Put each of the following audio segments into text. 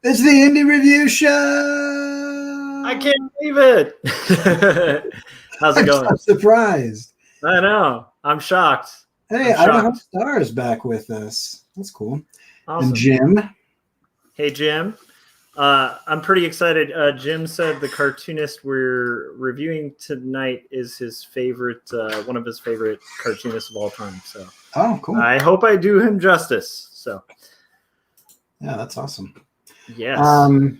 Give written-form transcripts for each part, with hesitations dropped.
It's the Indie Review Show. I can't believe it. How's it going? I'm surprised. I know. I'm shocked. Hey, Idaho Star is back with us. That's cool. Awesome. And Jim. Hey, Jim. I'm pretty excited. Jim said the cartoonist we're reviewing tonight is his favorite, one of his favorite cartoonists of all time. So, oh, cool. I hope I do him justice. So, yeah, that's awesome. Yes.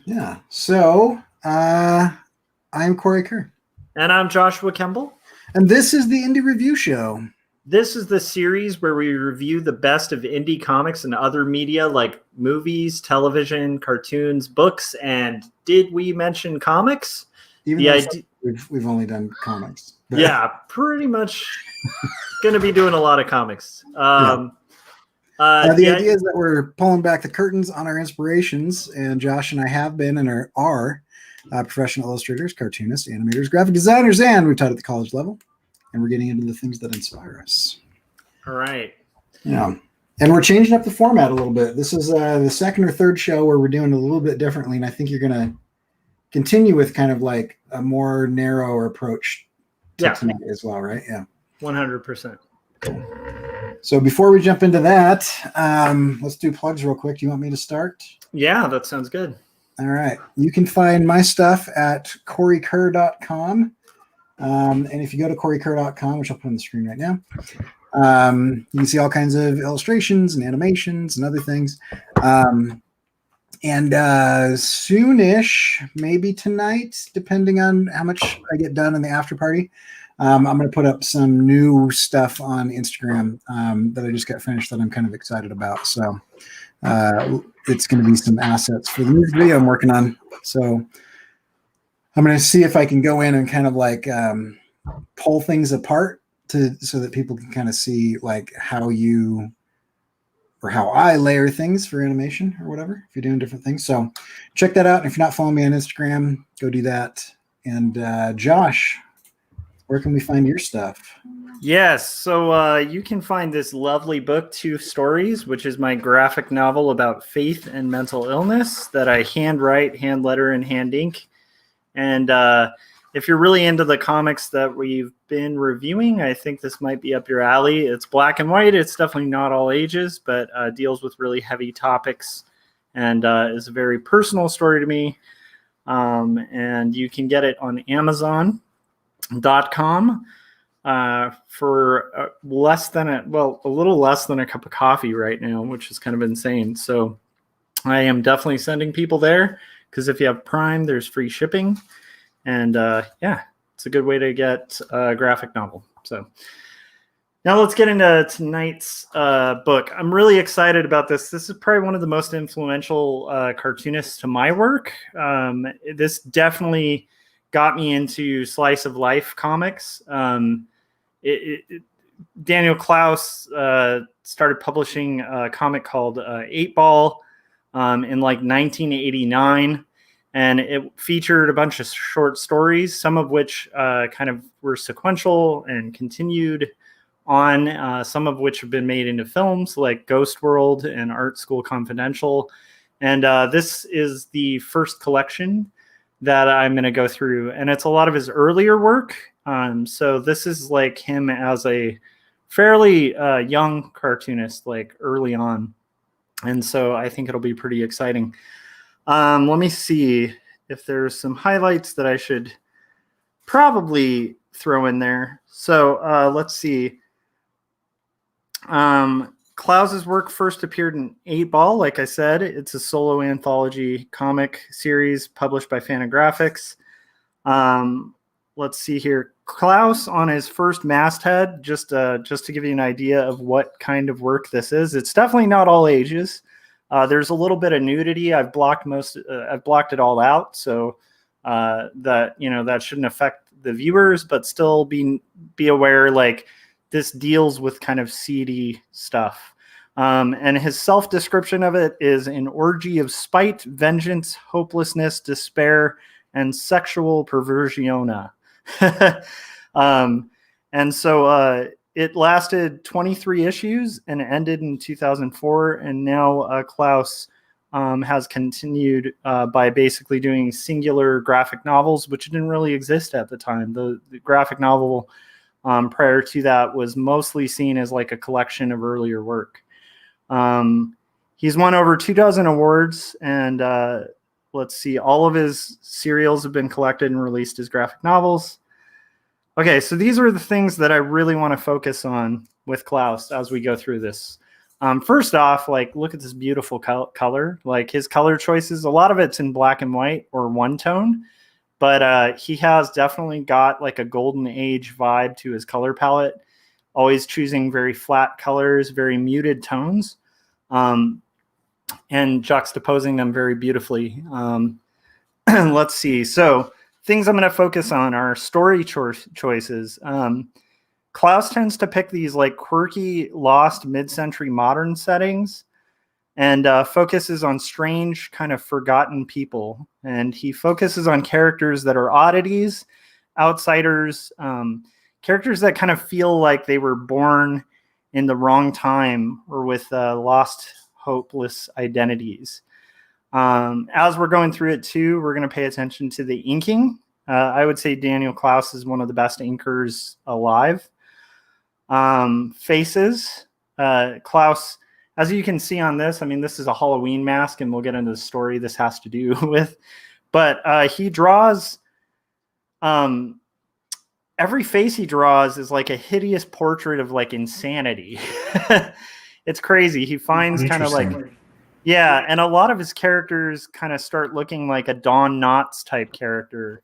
Yeah. So, I'm Corey Kerr. And I'm Joshua Kemble. And this is the Indie Review Show. This is the series where we review the best of indie comics and other media like movies, television, cartoons, books, and did we mention comics? Even though we've only done comics. Yeah, pretty much going to be doing a lot of comics. The idea is that we're pulling back the curtains on our inspirations, and Josh and I have been and are professional illustrators, cartoonists, animators, graphic designers, and we've taught at the college level. And we're getting into the things that inspire us. All right. Yeah. And we're changing up the format a little bit. This is the second or third show where we're doing it a little bit differently. And I think you're going to continue with kind of like a more narrow approach to tonight as well, right? Yeah. 100%. Cool. So before we jump into that, let's do plugs real quick. Do you want me to start? Yeah, that sounds good. All right. You can find my stuff at CoreyKerr.com. And if you go to CoreyKerr.com, which I'll put on the screen right now, you can see all kinds of illustrations and animations and other things. And soonish, maybe tonight, depending on how much I get done in the after party, I'm going to put up some new stuff on Instagram that I just got finished that I'm kind of excited about. So it's going to be some assets for the new video I'm working on. So I'm going to see if I can go in and kind of like pull things apart so that people can kind of see like how I layer things for animation or whatever, if you're doing different things. So check that out. And if you're not following me on Instagram, go do that. And Josh, where can we find your stuff? Yes. So you can find this lovely book, Two Stories, which is my graphic novel about faith and mental illness that I handwrite, hand letter, and hand ink. And if you're really into the comics that we've been reviewing, I think this might be up your alley. It's black and white. It's definitely not all ages, but deals with really heavy topics and is a very personal story to me. And you can get it on Amazon.com for a little less than a cup of coffee right now, which is kind of insane. So I am definitely sending people there. Because if you have Prime, there's free shipping. And it's a good way to get a graphic novel. So now let's get into tonight's book. I'm really excited about this. This is probably one of the most influential cartoonists to my work. This definitely got me into slice of life comics. Daniel Clowes started publishing a comic called Eightball in like 1989, and it featured a bunch of short stories, some of which kind of were sequential and continued on, some of which have been made into films like Ghost World and Art School Confidential. And this is the first collection that I'm going to go through, and it's a lot of his earlier work. So this is like him as a fairly young cartoonist, like early on. And so I think it'll be pretty exciting. Let me see if there's some highlights that I should probably throw in there. So let's see. Clowes' work first appeared in Eightball. Like I said, it's a solo anthology comic series published by Fantagraphics. Let's see here. Clowes on his first masthead, just to give you an idea of what kind of work this is. It's definitely not all ages. There's a little bit of nudity. I've blocked it all out, so that shouldn't affect the viewers, but still be aware, like this deals with kind of seedy stuff. And his self-description of it is an orgy of spite, vengeance, hopelessness, despair, and sexual perversiona. And so it lasted 23 issues and ended in 2004. And now Clowes has continued by basically doing singular graphic novels, which didn't really exist at the time. The graphic novel prior to that was mostly seen as like a collection of earlier work. He's won over 24 awards, and let's see, all of his serials have been collected and released as graphic novels. Okay, so these are the things that I really want to focus on with Clowes as we go through this. First off, like, look at this beautiful color. Like, his color choices, a lot of it's in black and white or one tone, but he has definitely got like a golden age vibe to his color palette, always choosing very flat colors, very muted tones, and juxtaposing them very beautifully. Let's see. So things I'm going to focus on are story choices. Clowes tends to pick these like quirky, lost mid-century modern settings, and focuses on strange, kind of forgotten people. And he focuses on characters that are oddities, outsiders, characters that kind of feel like they were born in the wrong time or with lost, hopeless identities. As we're going through it too, we're going to pay attention to the inking. I would say Daniel Clowes is one of the best inkers alive. Faces. Clowes, as you can see on this, I mean, this is a Halloween mask, and we'll get into the story this has to do with. But he draws, every face he draws is like a hideous portrait of like insanity. It's crazy. He finds kind of like, yeah, and a lot of his characters kind of start looking like a Don Knotts type character,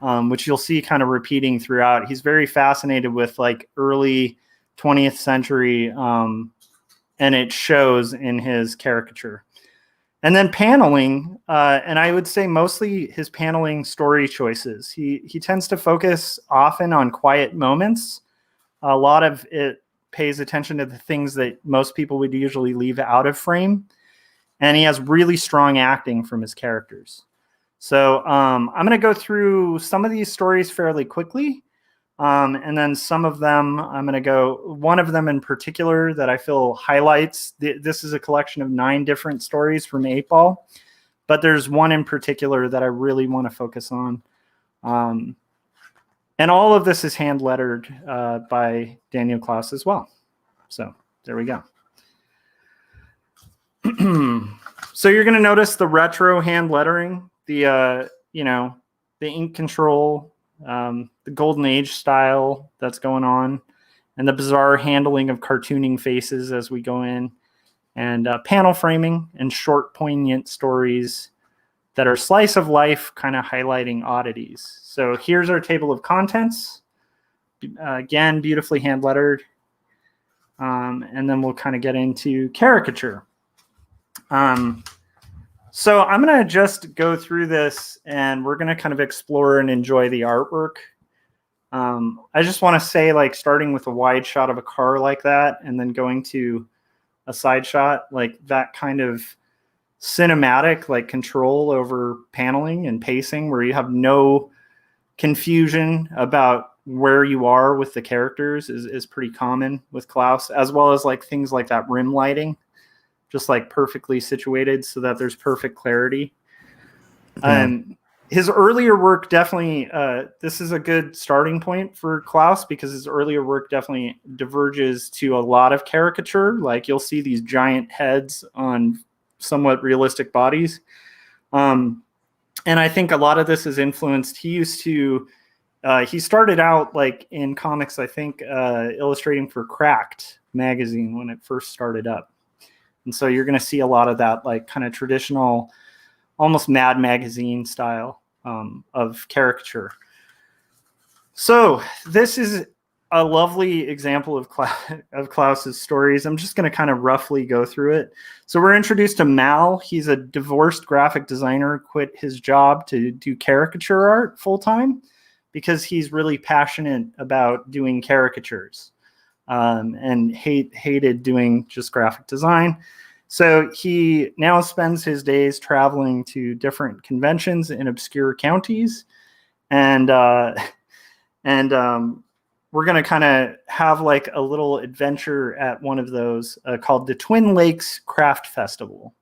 which you'll see kind of repeating throughout. He's very fascinated with like early 20th century, and it shows in his caricature. And then paneling, and I would say mostly his paneling story choices. He tends to focus often on quiet moments. A lot of it pays attention to the things that most people would usually leave out of frame. And he has really strong acting from his characters. So I'm going to go through some of these stories fairly quickly. And then some of them, I'm going to go, one of them in particular that I feel highlights, this is a collection of 9 different stories from Eightball, but there's one in particular that I really want to focus on. And all of this is hand lettered by Daniel Clowes as well. So there we go. So you're going to notice the retro hand lettering, the ink control, the golden age style that's going on, and the bizarre handling of cartooning faces as we go in, and panel framing and short poignant stories that are slice of life, kind of highlighting oddities. So here's our table of contents. Again, beautifully hand lettered. And then we'll kind of get into caricature. So I'm going to just go through this, and we're going to kind of explore and enjoy the artwork. I just want to say, like, starting with a wide shot of a car like that and then going to a side shot, like that kind of cinematic, like, control over paneling and pacing where you have no confusion about where you are with the characters is pretty common with Clowes, as well as like things like that rim lighting, just like perfectly situated so that there's perfect clarity. His earlier work definitely, this is a good starting point for Clowes because his earlier work definitely diverges to a lot of caricature. Like you'll see these giant heads on somewhat realistic bodies. And I think a lot of this is influenced. He started out like in comics, I think, illustrating for Cracked magazine when it first started up. And so you're going to see a lot of that, like kind of traditional, almost Mad Magazine style of caricature. So this is a lovely example of Clowes' stories. I'm just going to kind of roughly go through it. So we're introduced to Mal. He's a divorced graphic designer, quit his job to do caricature art full time because he's really passionate about doing caricatures. And hated doing just graphic design. So he now spends his days traveling to different conventions in obscure counties. And we're going to kind of have like a little adventure at one of those called the Twin Lakes Craft Festival.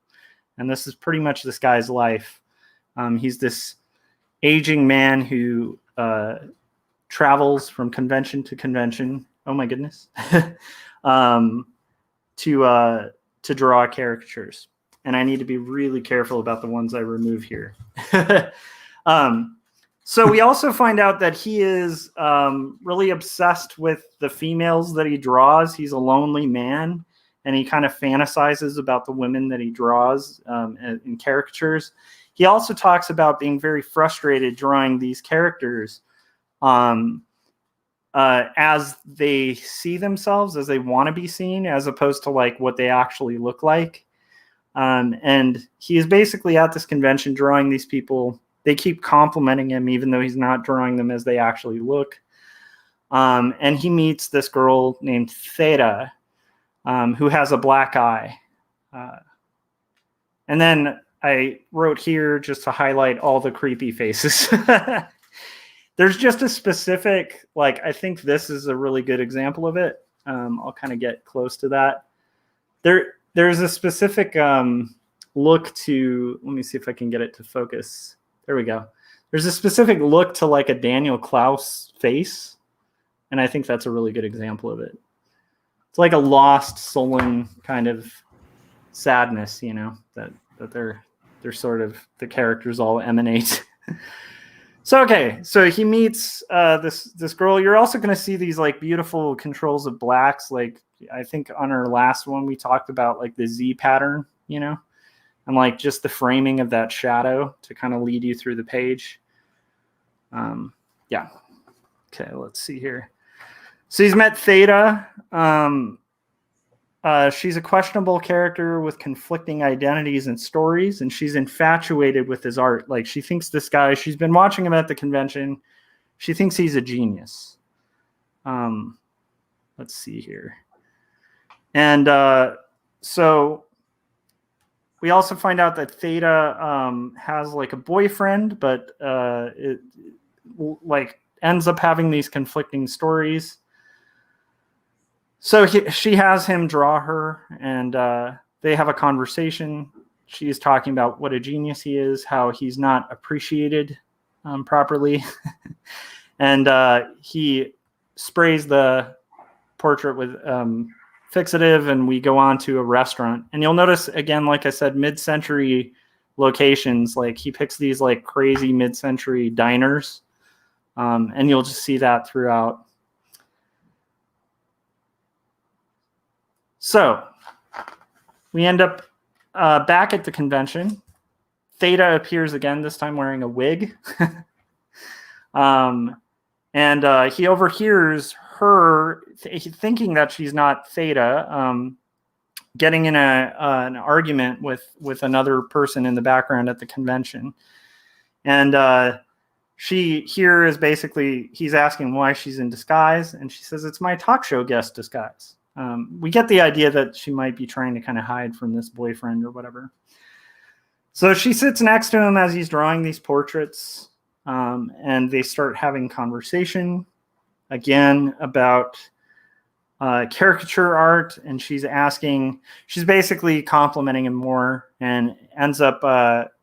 And this is pretty much this guy's life. He's this aging man who travels from convention to convention. Oh my goodness. To draw caricatures. And I need to be really careful about the ones I remove here. So we also find out that he is really obsessed with the females that he draws. He's a lonely man, and he kind of fantasizes about the women that he draws in caricatures. He also talks about being very frustrated drawing these characters as they see themselves, as they want to be seen, as opposed to like what they actually look like. And he is basically at this convention drawing these people. They keep complimenting him, even though he's not drawing them as they actually look. And he meets this girl named Theta, who has a black eye. And then I wrote here just to highlight all the creepy faces. There's just a specific, like, I think this is a really good example of it. I'll kind of get close to that. There's a specific look to, let me see if I can get it to focus. There we go. There's a specific look to like a Daniel Clowes face. And I think that's a really good example of it. It's like a lost, sullen kind of sadness, you know, that they're sort of, the characters all emanate. So, okay. So he meets this girl. You're also going to see these like beautiful controls of blacks. Like I think on our last one, we talked about like the Z pattern, you know, and like just the framing of that shadow to kind of lead you through the page. Yeah. Okay, let's see here. So he's met Theta. She's a questionable character with conflicting identities and stories, and she's infatuated with his art. Like she thinks this guy, she's been watching him at the convention. She thinks he's a genius. Let's see here. And so we also find out that Theta has like a boyfriend, but it like ends up having these conflicting stories. So she has him draw her, and they have a conversation. She's talking about what a genius he is, how he's not appreciated properly. And he sprays the portrait with fixative, and we go on to a restaurant. And you'll notice, again, like I said, mid-century locations. Like he picks these like crazy mid-century diners, and you'll just see that throughout. So we end up back at the convention. Theta appears again, this time wearing a wig. And he overhears her thinking that she's not Theta, getting in an argument with another person in the background at the convention. And she here is basically, he's asking why she's in disguise. And she says, it's my talk show guest disguise. We get the idea that she might be trying to kind of hide from this boyfriend or whatever. So she sits next to him as he's drawing these portraits, and they start having conversation again about caricature art, and she's basically complimenting him more, and ends up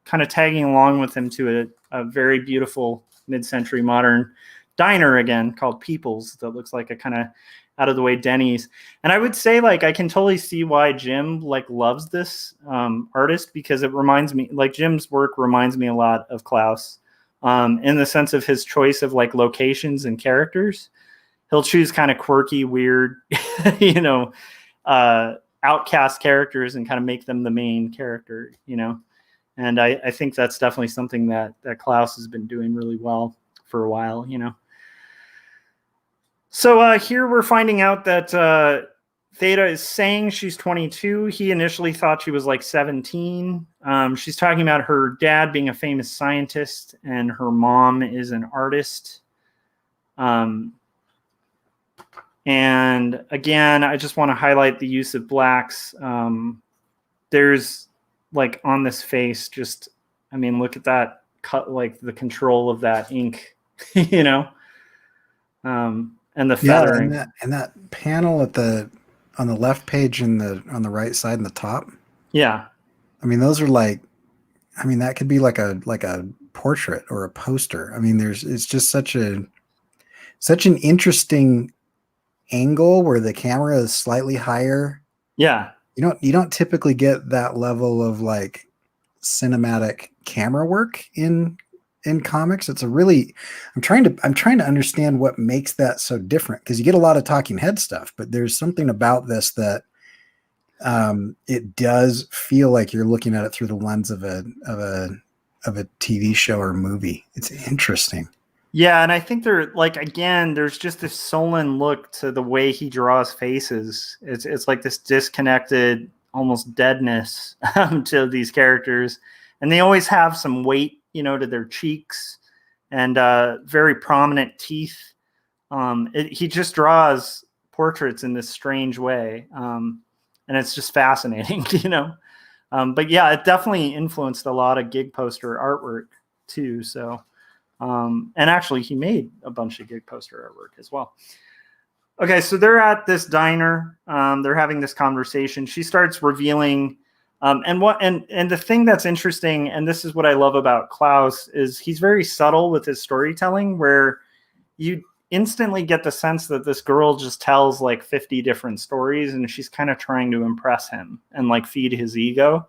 kind of tagging along with him to a very beautiful mid-century modern diner again called People's that looks like a kind of out of the way Denny's. And I would say, like, I can totally see why Jim like loves this artist, because it reminds me, like, Jim's work reminds me a lot of Clowes in the sense of his choice of like locations and characters. He'll choose kind of quirky, weird, you know, outcast characters and kind of make them the main character, you know. And I think that's definitely something that Clowes has been doing really well for a while, you know. So here we're finding out that Theta is saying she's 22. He initially thought she was like 17. She's talking about her dad being a famous scientist and her mom is an artist. And again, I just want to highlight the use of blacks. There's like on this face, just, I mean, look at that cut, like the control of that ink, you know? And the feathering. Yeah, and that panel on the left page and on the right side in the top. Yeah. I mean, those are like, I mean, that could be like a portrait or a poster. I mean, it's just such an interesting angle where the camera is slightly higher. Yeah. You don't typically get that level of like cinematic camera work in comics. It's a really, I'm trying to understand what makes that so different, because you get a lot of talking head stuff, but there's something about this that it does feel like you're looking at it through the lens of a TV show or movie. It's interesting. Yeah, and I think there's just this sullen look to the way he draws faces. It's like this disconnected, almost deadness to these characters, and they always have some weight, to their cheeks, and very prominent teeth. He just draws portraits in this strange way, and it's just fascinating, But yeah, it definitely influenced a lot of gig poster artwork too. So. And actually he made a bunch of gig poster artwork as well. Okay, so they're at this diner. They're having this conversation. She starts revealing, and the thing that's interesting, and this is what I love about Clowes, is he's very subtle with his storytelling, where you instantly get the sense that this girl just tells like 50 different stories, and she's kind of trying to impress him and like feed his ego.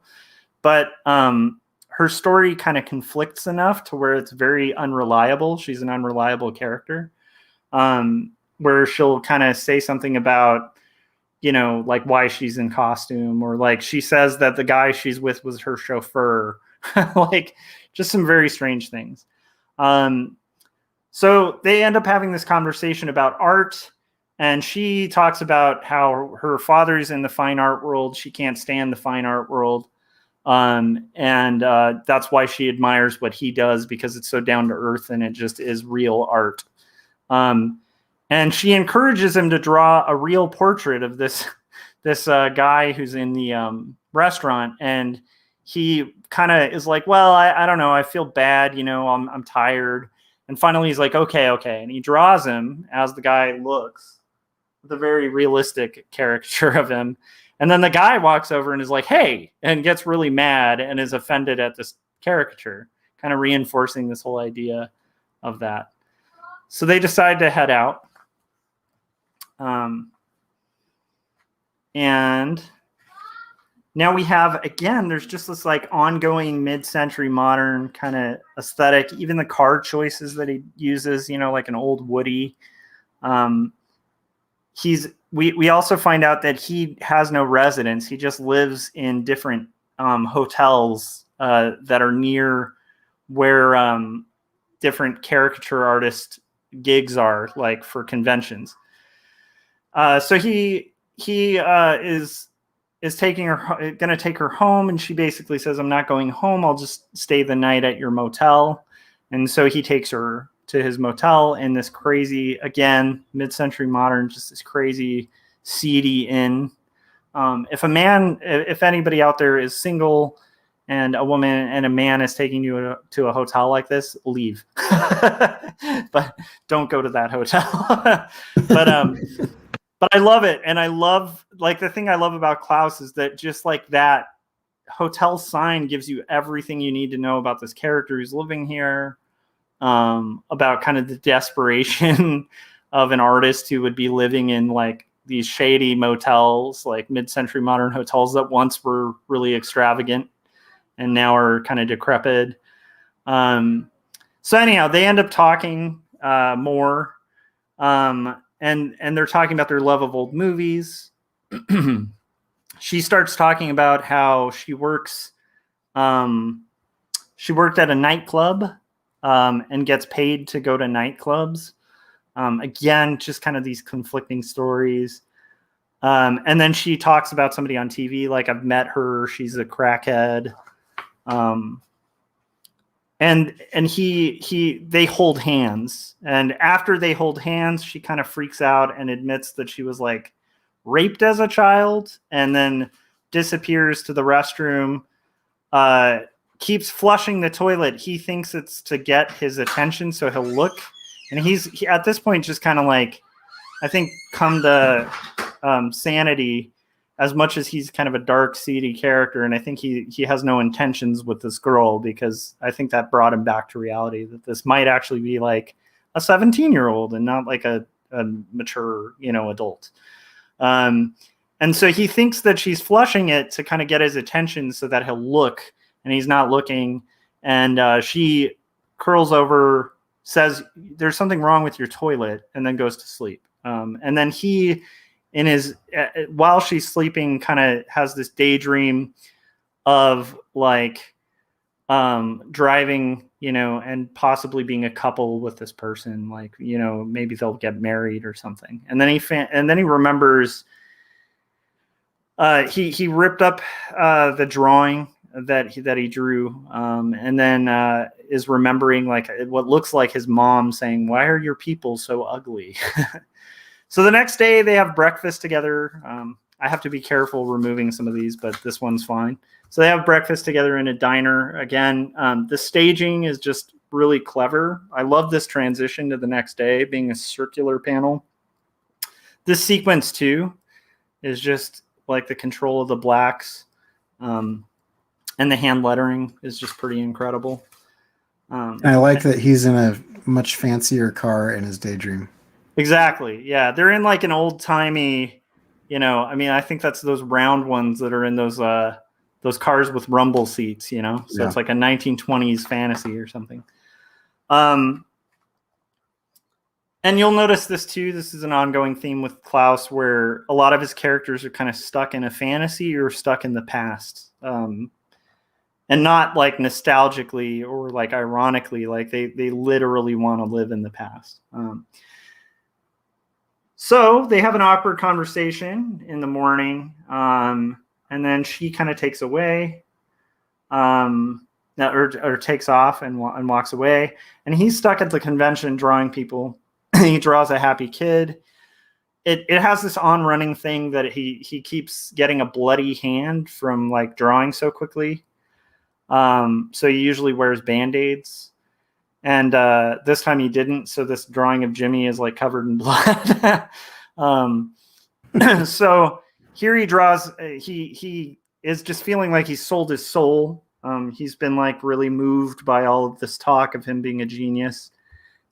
But her story kind of conflicts enough to where it's very unreliable. She's an unreliable character, where she'll kind of say something about, like why she's in costume, or like she says that the guy she's with was her chauffeur, like just some very strange things. So they end up having this conversation about art, and she talks about how her father's in the fine art world. She can't stand the fine art world. And that's why she admires what he does, because it's so down to earth and it just is real art. And she encourages him to draw a real portrait of this guy who's in the restaurant. And he kind of is like, well, I don't know. I feel bad. I'm tired. And finally he's like, okay. And he draws him as the guy looks, with a very realistic caricature of him. And then the guy walks over and is like, hey, and gets really mad and is offended at this caricature, kind of reinforcing this whole idea of that. So they decide to head out. And now we have, again, there's just this like ongoing mid-century modern kind of aesthetic. Even the car choices that he uses, like an old Woody. We also find out that he has no residence. He just lives in different hotels that are near where different caricature artist gigs are, like for conventions. So he is going to take her home, and she basically says, I'm not going home. I'll just stay the night at your motel. And so he takes her to his motel in this crazy, again, mid-century modern, just this crazy, seedy inn. If anybody out there is single and a woman and a man is taking you to a hotel like this, leave. But don't go to that hotel. But I love it. And I love, like, the thing I love about Clowes is that just like that hotel sign gives you everything you need to know about this character who's living here. About kind of the desperation of an artist who would be living in like these shady motels, like mid-century modern hotels that once were really extravagant and now are kind of decrepit. So anyhow, they end up talking more, and they're talking about their love of old movies. She starts talking about how she works. She worked at a nightclub. And gets paid to go to nightclubs. Again, just kind of these conflicting stories. And then she talks about somebody on TV, like, I've met her, she's a crackhead. And they hold hands. And after they hold hands, she kind of freaks out and admits that she was like raped as a child, and then disappears to the restroom. Keeps flushing the toilet. He thinks it's to get his attention, so he'll look. And he at this point just kind of like, I think, come to sanity, as much as he's kind of a dark, seedy character, and I think he has no intentions with this girl, because I think that brought him back to reality, that this might actually be like a 17-year-old and not like a mature, adult. And so he thinks that she's flushing it to kind of get his attention so that he'll look, and he's not looking. And she curls over, says, "There's something wrong with your toilet," and then goes to sleep. And then he, in his, while she's sleeping, kind of has this daydream of like driving, and possibly being a couple with this person, like, maybe they'll get married or something. And then he remembers he ripped up the drawing that he drew, and then is remembering like what looks like his mom saying, "Why are your people so ugly?" So the next day they have breakfast together. I have to be careful removing some of these, but this one's fine. So they have breakfast together in a diner. Again, the staging is just really clever. I love this transition to the next day being a circular panel. This sequence too is just like the control of the blacks, and the hand lettering is just pretty incredible. And I like that he's in a much fancier car in his daydream. Exactly. Yeah, they're in like an old timey, I think that's those round ones that are in those cars with rumble seats, so yeah. It's like a 1920s fantasy or something. And you'll notice this too. This is an ongoing theme with Clowes, where a lot of his characters are kind of stuck in a fantasy or stuck in the past. And not like nostalgically or like ironically, like they literally want to live in the past. So they have an awkward conversation in the morning, and then she kind of takes away, or takes off and walks away. And he's stuck at the convention drawing people. He draws a happy kid. It has this on-running thing that he keeps getting a bloody hand from like drawing so quickly. So he usually wears Band-Aids. And this time he didn't. So this drawing of Jimmy is like covered in blood. So here he draws. He is just feeling like he's sold his soul. He's been like really moved by all of this talk of him being a genius,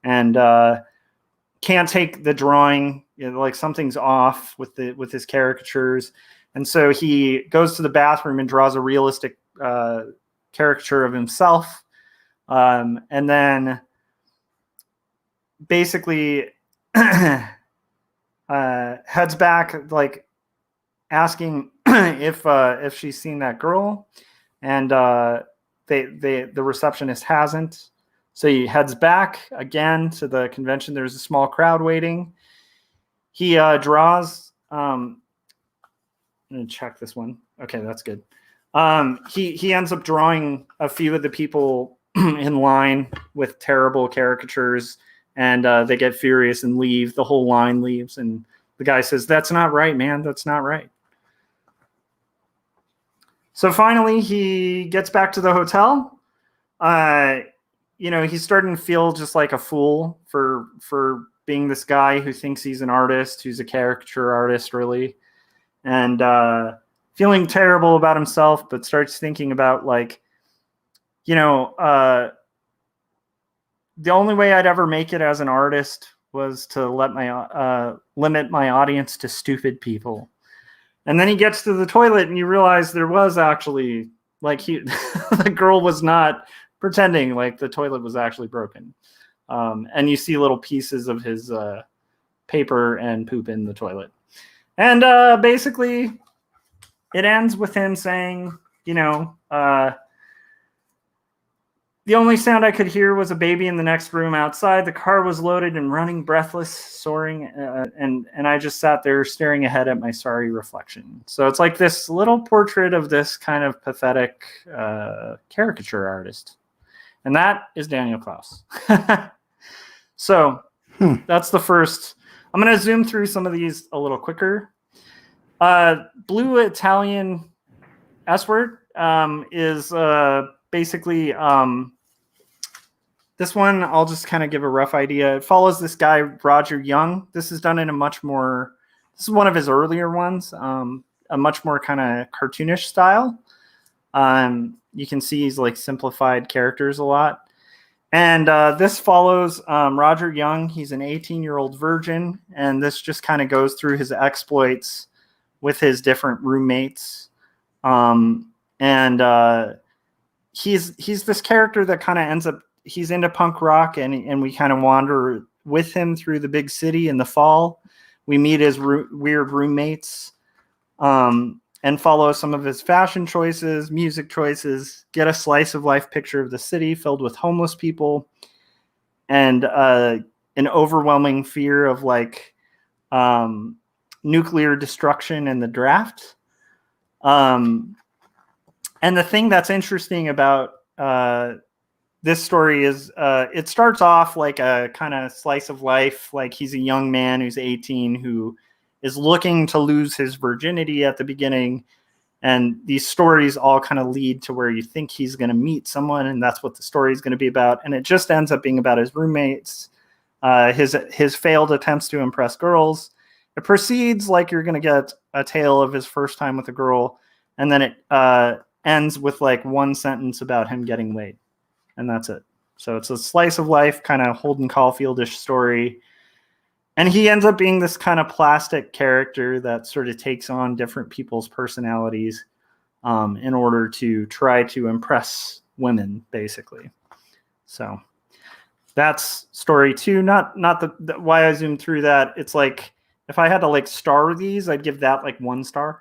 and can't take the drawing. Like something's off with his caricatures. And so he goes to the bathroom and draws a realistic caricature of himself. And then basically heads back, like asking if she's seen that girl, and the receptionist hasn't. So he heads back again to the convention. There's a small crowd waiting. He draws. I'm gonna check this one. Okay, that's good. He ends up drawing a few of the people in line with terrible caricatures, and they get furious and leave. The whole line leaves, and the guy says, "That's not right, man. That's not right." So finally, he gets back to the hotel. He's starting to feel just like a fool for being this guy who thinks he's an artist, who's a caricature artist, really, and feeling terrible about himself, but starts thinking about like, the only way I'd ever make it as an artist was to limit my audience to stupid people. And then he gets to the toilet and you realize there was actually like the girl was not pretending, like the toilet was actually broken. And you see little pieces of his paper and poop in the toilet. And basically it ends with him saying, the only sound I could hear was a baby in the next room outside. The car was loaded and running, breathless, soaring, and I just sat there staring ahead at my sorry reflection. So it's like this little portrait of this kind of pathetic caricature artist. And that is Daniel Clowes. So that's the first. I'm going to zoom through some of these a little quicker. Blue Italian S-word is basically this one. I'll just kind of give a rough idea. It follows this guy, Roger Young. This is done in a much more, this is one of his earlier ones. a much more kind of cartoonish style. You can see he's like simplified characters a lot. And this follows Roger Young. He's an 18-year-old virgin, and this just kind of goes through his exploits with his different roommates. He's this character that kind of ends up, he's into punk rock, and we kind of wander with him through the big city in the fall. We meet his weird roommates, and follow some of his fashion choices, music choices, get a slice of life picture of the city filled with homeless people, and an overwhelming fear of like nuclear destruction in the draft. And the thing that's interesting about this story is it starts off like a kind of slice of life. Like he's a young man who's 18 who is looking to lose his virginity at the beginning. And these stories all kind of lead to where you think he's going to meet someone, and that's what the story is going to be about. And it just ends up being about his roommates, his failed attempts to impress girls. It proceeds like you're going to get a tale of his first time with a girl, and then it ends with like one sentence about him getting laid, and that's it. So it's a slice of life, kind of Holden Caulfield-ish story. And he ends up being this kind of plastic character that sort of takes on different people's personalities in order to try to impress women, basically. So that's story 2. Not the why I zoomed through that. It's like if I had to like star these, I'd give that like 1 star.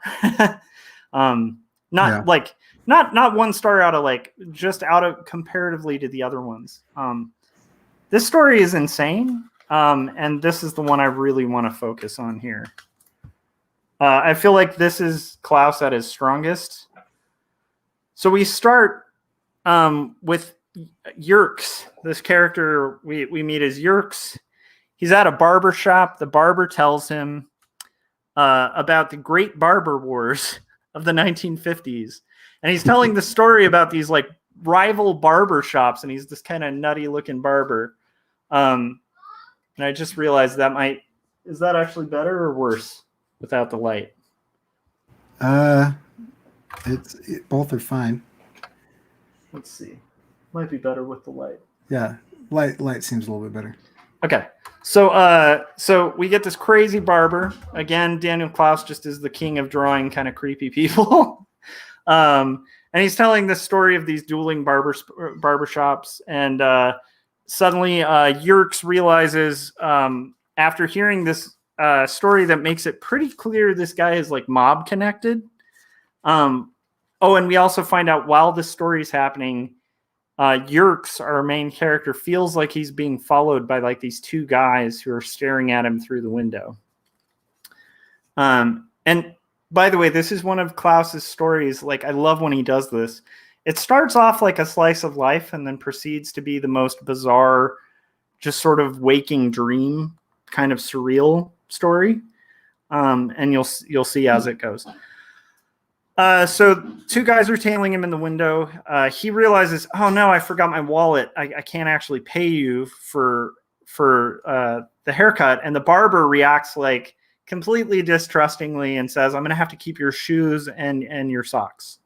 Not 1 star out of like just out of comparatively to the other ones. This story is insane. And this is the one I really want to focus on here. I feel like this is Clowes at his strongest. So we start with Yerkes. This character we meet as Yerkes. He's at a barber shop. The barber tells him about the great barber wars of the 1950s. And he's telling the story about these like rival barber shops. And he's this kind of nutty looking barber. And I just realized is that actually better or worse without the light? Both are fine. Let's see. Might be better with the light. Yeah. Light seems a little bit better. Okay. So we get this crazy barber. Again, Daniel Clowes just is the king of drawing kind of creepy people. And he's telling the story of these dueling barbershops, and suddenly, Yerkes realizes after hearing this story that makes it pretty clear this guy is like mob connected. And we also find out while this story is happening, Yerkes, our main character, feels like he's being followed by like these 2 guys who are staring at him through the window. And by the way, this is one of Clowes' stories. Like I love when he does this. It starts off like a slice of life and then proceeds to be the most bizarre, just sort of waking dream kind of surreal story. And you'll see as it goes. So 2 guys are tailing him in the window. He realizes, oh no, I forgot my wallet. I can't actually pay you for the haircut. And the barber reacts like completely distrustingly and says, I'm going to have to keep your shoes and your socks.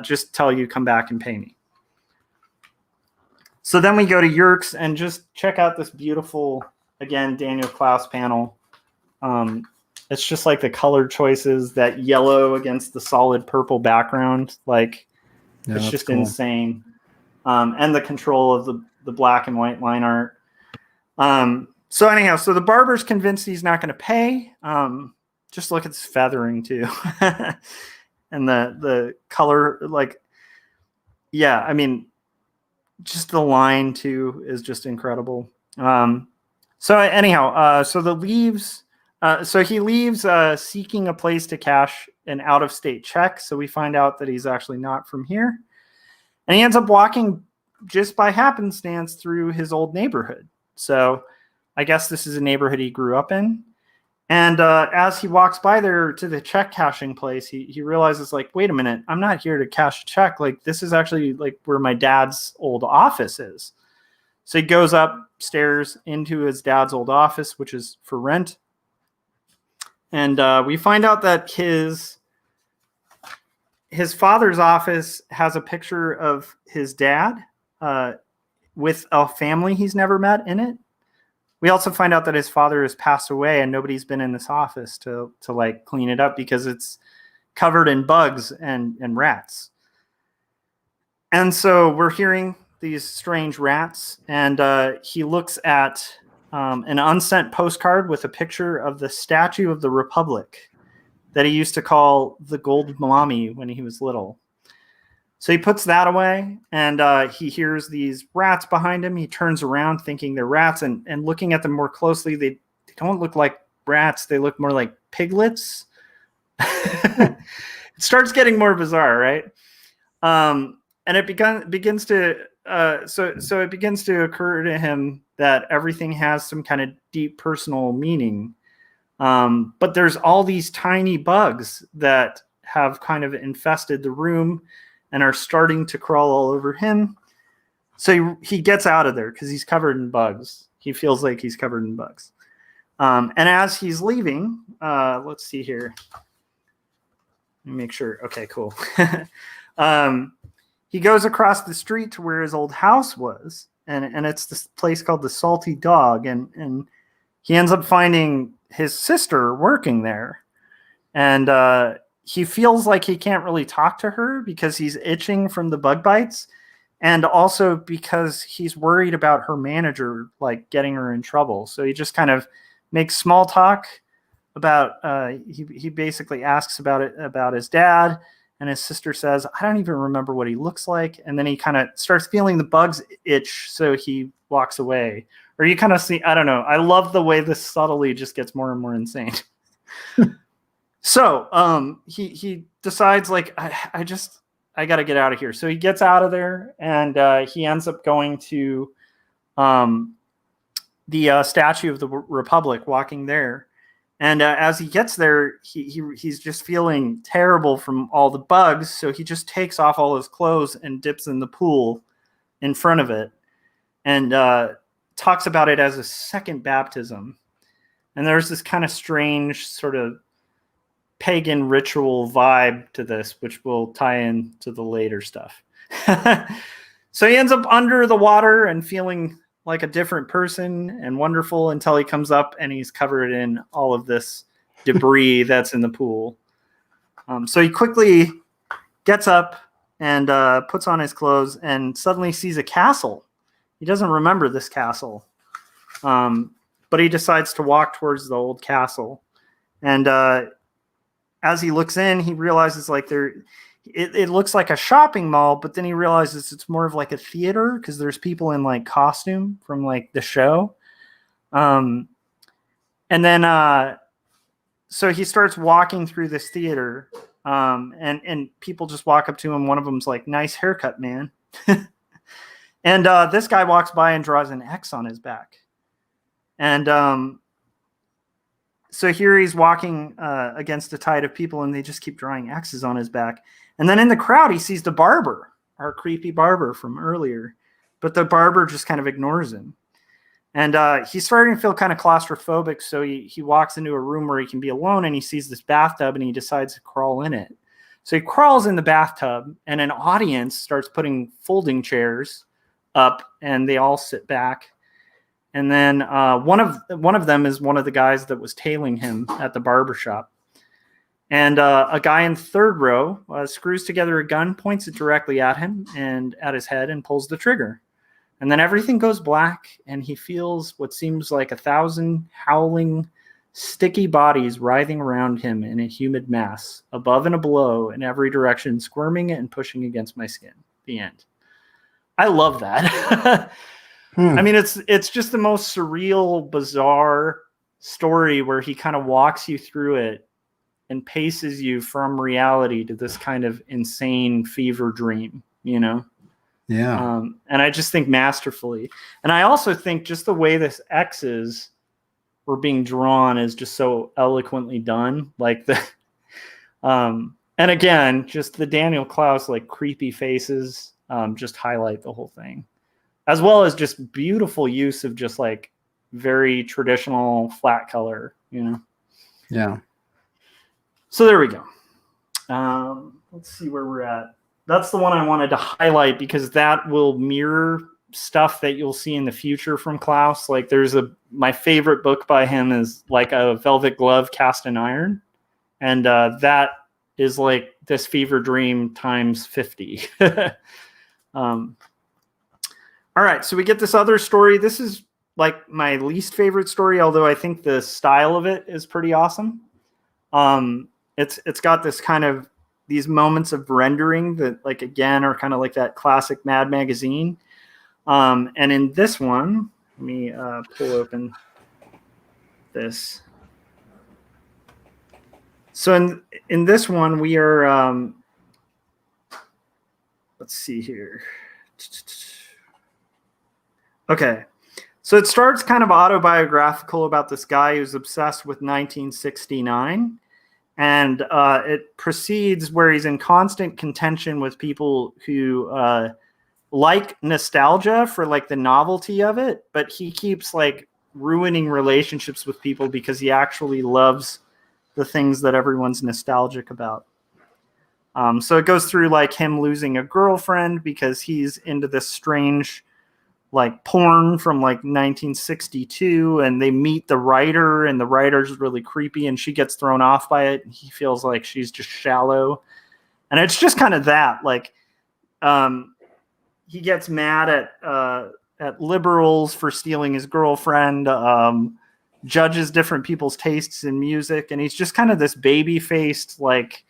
Just tell you come back and pay me. So then we go to Yerkes and just check out this beautiful, again, Daniel Clowes panel. It's just like the color choices, that yellow against the solid purple background. Like it's just cool. Insane. And the control of the black and white line art. So anyhow, so the barber's convinced he's not going to pay. Just look at this feathering too. And the color, like, yeah, I mean, just the line too is just incredible. So anyhow, so he leaves seeking a place to cash an out-of-state check. So we find out that he's actually not from here. And he ends up walking just by happenstance through his old neighborhood. So I guess this is a neighborhood he grew up in. And as he walks by there to the check cashing place, he realizes, like, wait a minute, I'm not here to cash a check. Like, this is actually like where my dad's old office is. So he goes upstairs into his dad's old office, which is for rent. And we find out that his father's office has a picture of his dad with a family he's never met in it. We also find out that his father has passed away and nobody's been in this office to like clean it up because it's covered in bugs and rats. And so we're hearing these strange rats, and he looks at an unsent postcard with a picture of the Statue of the Republic that he used to call the Gold Mommy when he was little. So he puts that away, and he hears these rats behind him. He turns around thinking they're rats, and looking at them more closely, they don't look like rats. They look more like piglets. It starts getting more bizarre, right? And it begins to so it begins to occur to him that everything has some kind of deep personal meaning. But there's all these tiny bugs that have kind of infested the room and are starting to crawl all over him. So he gets out of there because he's covered in bugs. He feels like he's covered in bugs. And as he's leaving, let's see here. Let me make sure. Okay, cool. He goes across the street to where his old house was. And it's this place called the Salty Dog. And he ends up finding his sister working there. And he feels like he can't really talk to her because he's itching from the bug bites, and also because he's worried about her manager like getting her in trouble. So he just kind of makes small talk about he basically asks about his dad, and his sister says, I don't even remember what he looks like. And then he kind of starts feeling the bugs itch, so he walks away. Or you kind of see, I don't know. I love the way this subtly just gets more and more insane. So he decides, like, I got to get out of here. So he gets out of there, and he ends up going to the Statue of the Republic, walking there. And as he gets there, he's just feeling terrible from all the bugs. So he just takes off all his clothes and dips in the pool in front of it, and talks about it as a second baptism. And there's this kind of strange sort of pagan ritual vibe to this, which will tie in to the later stuff. So he ends up under the water and feeling like a different person and wonderful until he comes up and he's covered in all of this debris that's in the pool. So he quickly gets up and puts on his clothes and suddenly sees a castle. He doesn't remember this castle, but he decides to walk towards the old castle. And as he looks in, he realizes like it looks like a shopping mall, but then he realizes it's more of like a theater because there's people in like costume from like the show. And then so he starts walking through this theater, and people just walk up to him. One of them's like, nice haircut, man. And this guy walks by and draws an X on his back. And so here he's walking against a tide of people, and they just keep drawing X's on his back. And then in the crowd, he sees the barber, our creepy barber from earlier. But the barber just kind of ignores him. And he's starting to feel kind of claustrophobic, so he walks into a room where he can be alone, and he sees this bathtub, and he decides to crawl in it. So he crawls in the bathtub, and an audience starts putting folding chairs up, and they all sit back. And then one of them is one of the guys that was tailing him at the barbershop. And a guy in third row screws together a gun, points it directly at him and at his head, and pulls the trigger. And then everything goes black, and he feels what seems like 1,000 howling, sticky bodies writhing around him in a humid mass, above and below, in every direction, squirming and pushing against my skin. The end. I love that. I mean, it's just the most surreal, bizarre story where he kind of walks you through it and paces you from reality to this kind of insane fever dream, you know? Yeah. And I just think masterfully. And I also think just the way this X's were being drawn is just so eloquently done. Like and again, just the Daniel Clowes, like creepy faces, just highlight the whole thing. As well as just beautiful use of just like very traditional flat color, you know? Yeah. So there we go. Let's see where we're at. That's the one I wanted to highlight because that will mirror stuff that you'll see in the future from Clowes. Like my favorite book by him is like a velvet glove cast in iron. And that is like this fever dream times 50. All right. So we get this other story. This is like my least favorite story, although I think the style of it is pretty awesome. It's got this kind of these moments of rendering that, like, again, are kind of like that classic Mad Magazine. And in this one, let me pull open this. So in this one, we are, let's see here. Okay. So it starts kind of autobiographical about this guy who's obsessed with 1969. And it proceeds where he's in constant contention with people who like nostalgia for like the novelty of it, but he keeps like ruining relationships with people because he actually loves the things that everyone's nostalgic about. So it goes through like him losing a girlfriend because he's into this strange like porn from like 1962, and they meet the writer, and the writer's really creepy, and she gets thrown off by it, and he feels like she's just shallow. And it's just kind of that, like, he gets mad at liberals for stealing his girlfriend, judges different people's tastes in music, and he's just kind of this baby-faced, like,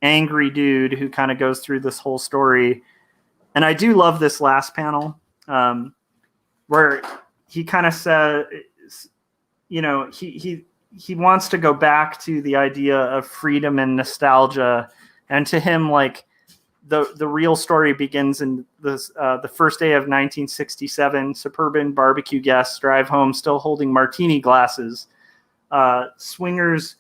angry dude who kind of goes through this whole story. And I do love this last panel, where he kind of says, you know, he wants to go back to the idea of freedom and nostalgia, and to him, like, the real story begins in this the first day of 1967. Suburban barbecue guests drive home still holding martini glasses. Swingers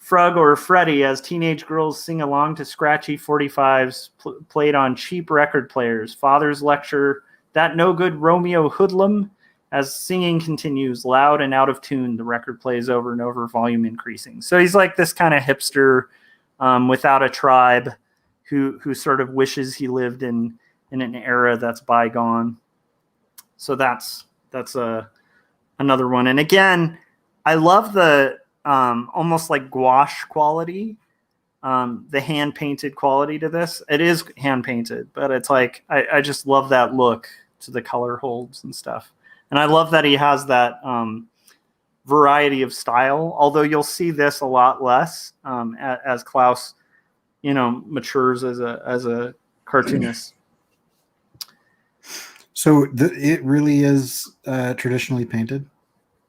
Frug or Freddie as teenage girls sing along to scratchy 45s played on cheap record players. Fathers lecture that no good Romeo hoodlum. As singing continues, loud and out of tune, the record plays over and over, volume increasing. So he's like this kind of hipster without a tribe who sort of wishes he lived in an era that's bygone. So that's another one. And again, I love the almost like gouache quality, the hand painted quality to this. It is hand painted, but it's like I just love that look to the color holds and stuff. And I love that he has that variety of style, although you'll see this a lot less as Clowes, you know, matures as a cartoonist. So it really is traditionally painted?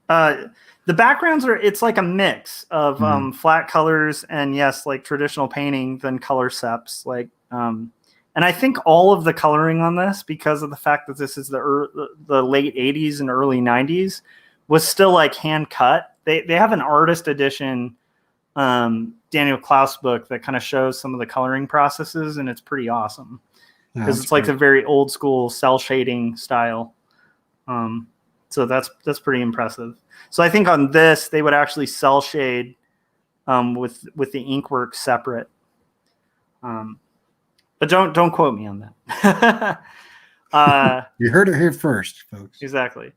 The backgrounds it's like a mix of flat colors and, yes, like traditional painting, then color seps. Like, and I think all of the coloring on this, because of the fact that this is the late 80s and early 90s, was still like hand cut. They have an artist edition Daniel Clowes book that kind of shows some of the coloring processes, and it's pretty awesome because it's like a very old school cell shading style. So that's pretty impressive. So I think on this they would actually cell shade with the inkwork separate. But don't quote me on that. You heard it here first, folks. Exactly.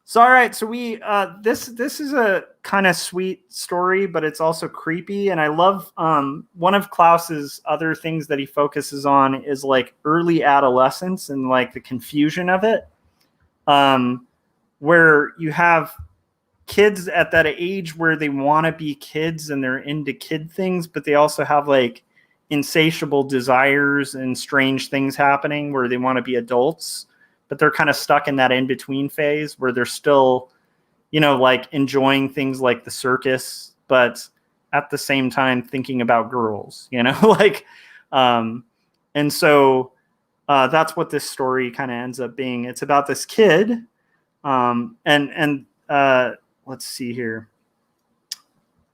So all right, so we this is a kind of sweet story, but it's also creepy. And I love one of Clowes's other things that he focuses on is like early adolescence and like the confusion of it, where you have kids at that age where they want to be kids and they're into kid things, but they also have like insatiable desires and strange things happening where they want to be adults, but they're kind of stuck in that in-between phase where they're still, you know, like enjoying things like the circus, but at the same time thinking about girls, you know, like, and so that's what this story kind of ends up being. It's about this kid, and let's see here.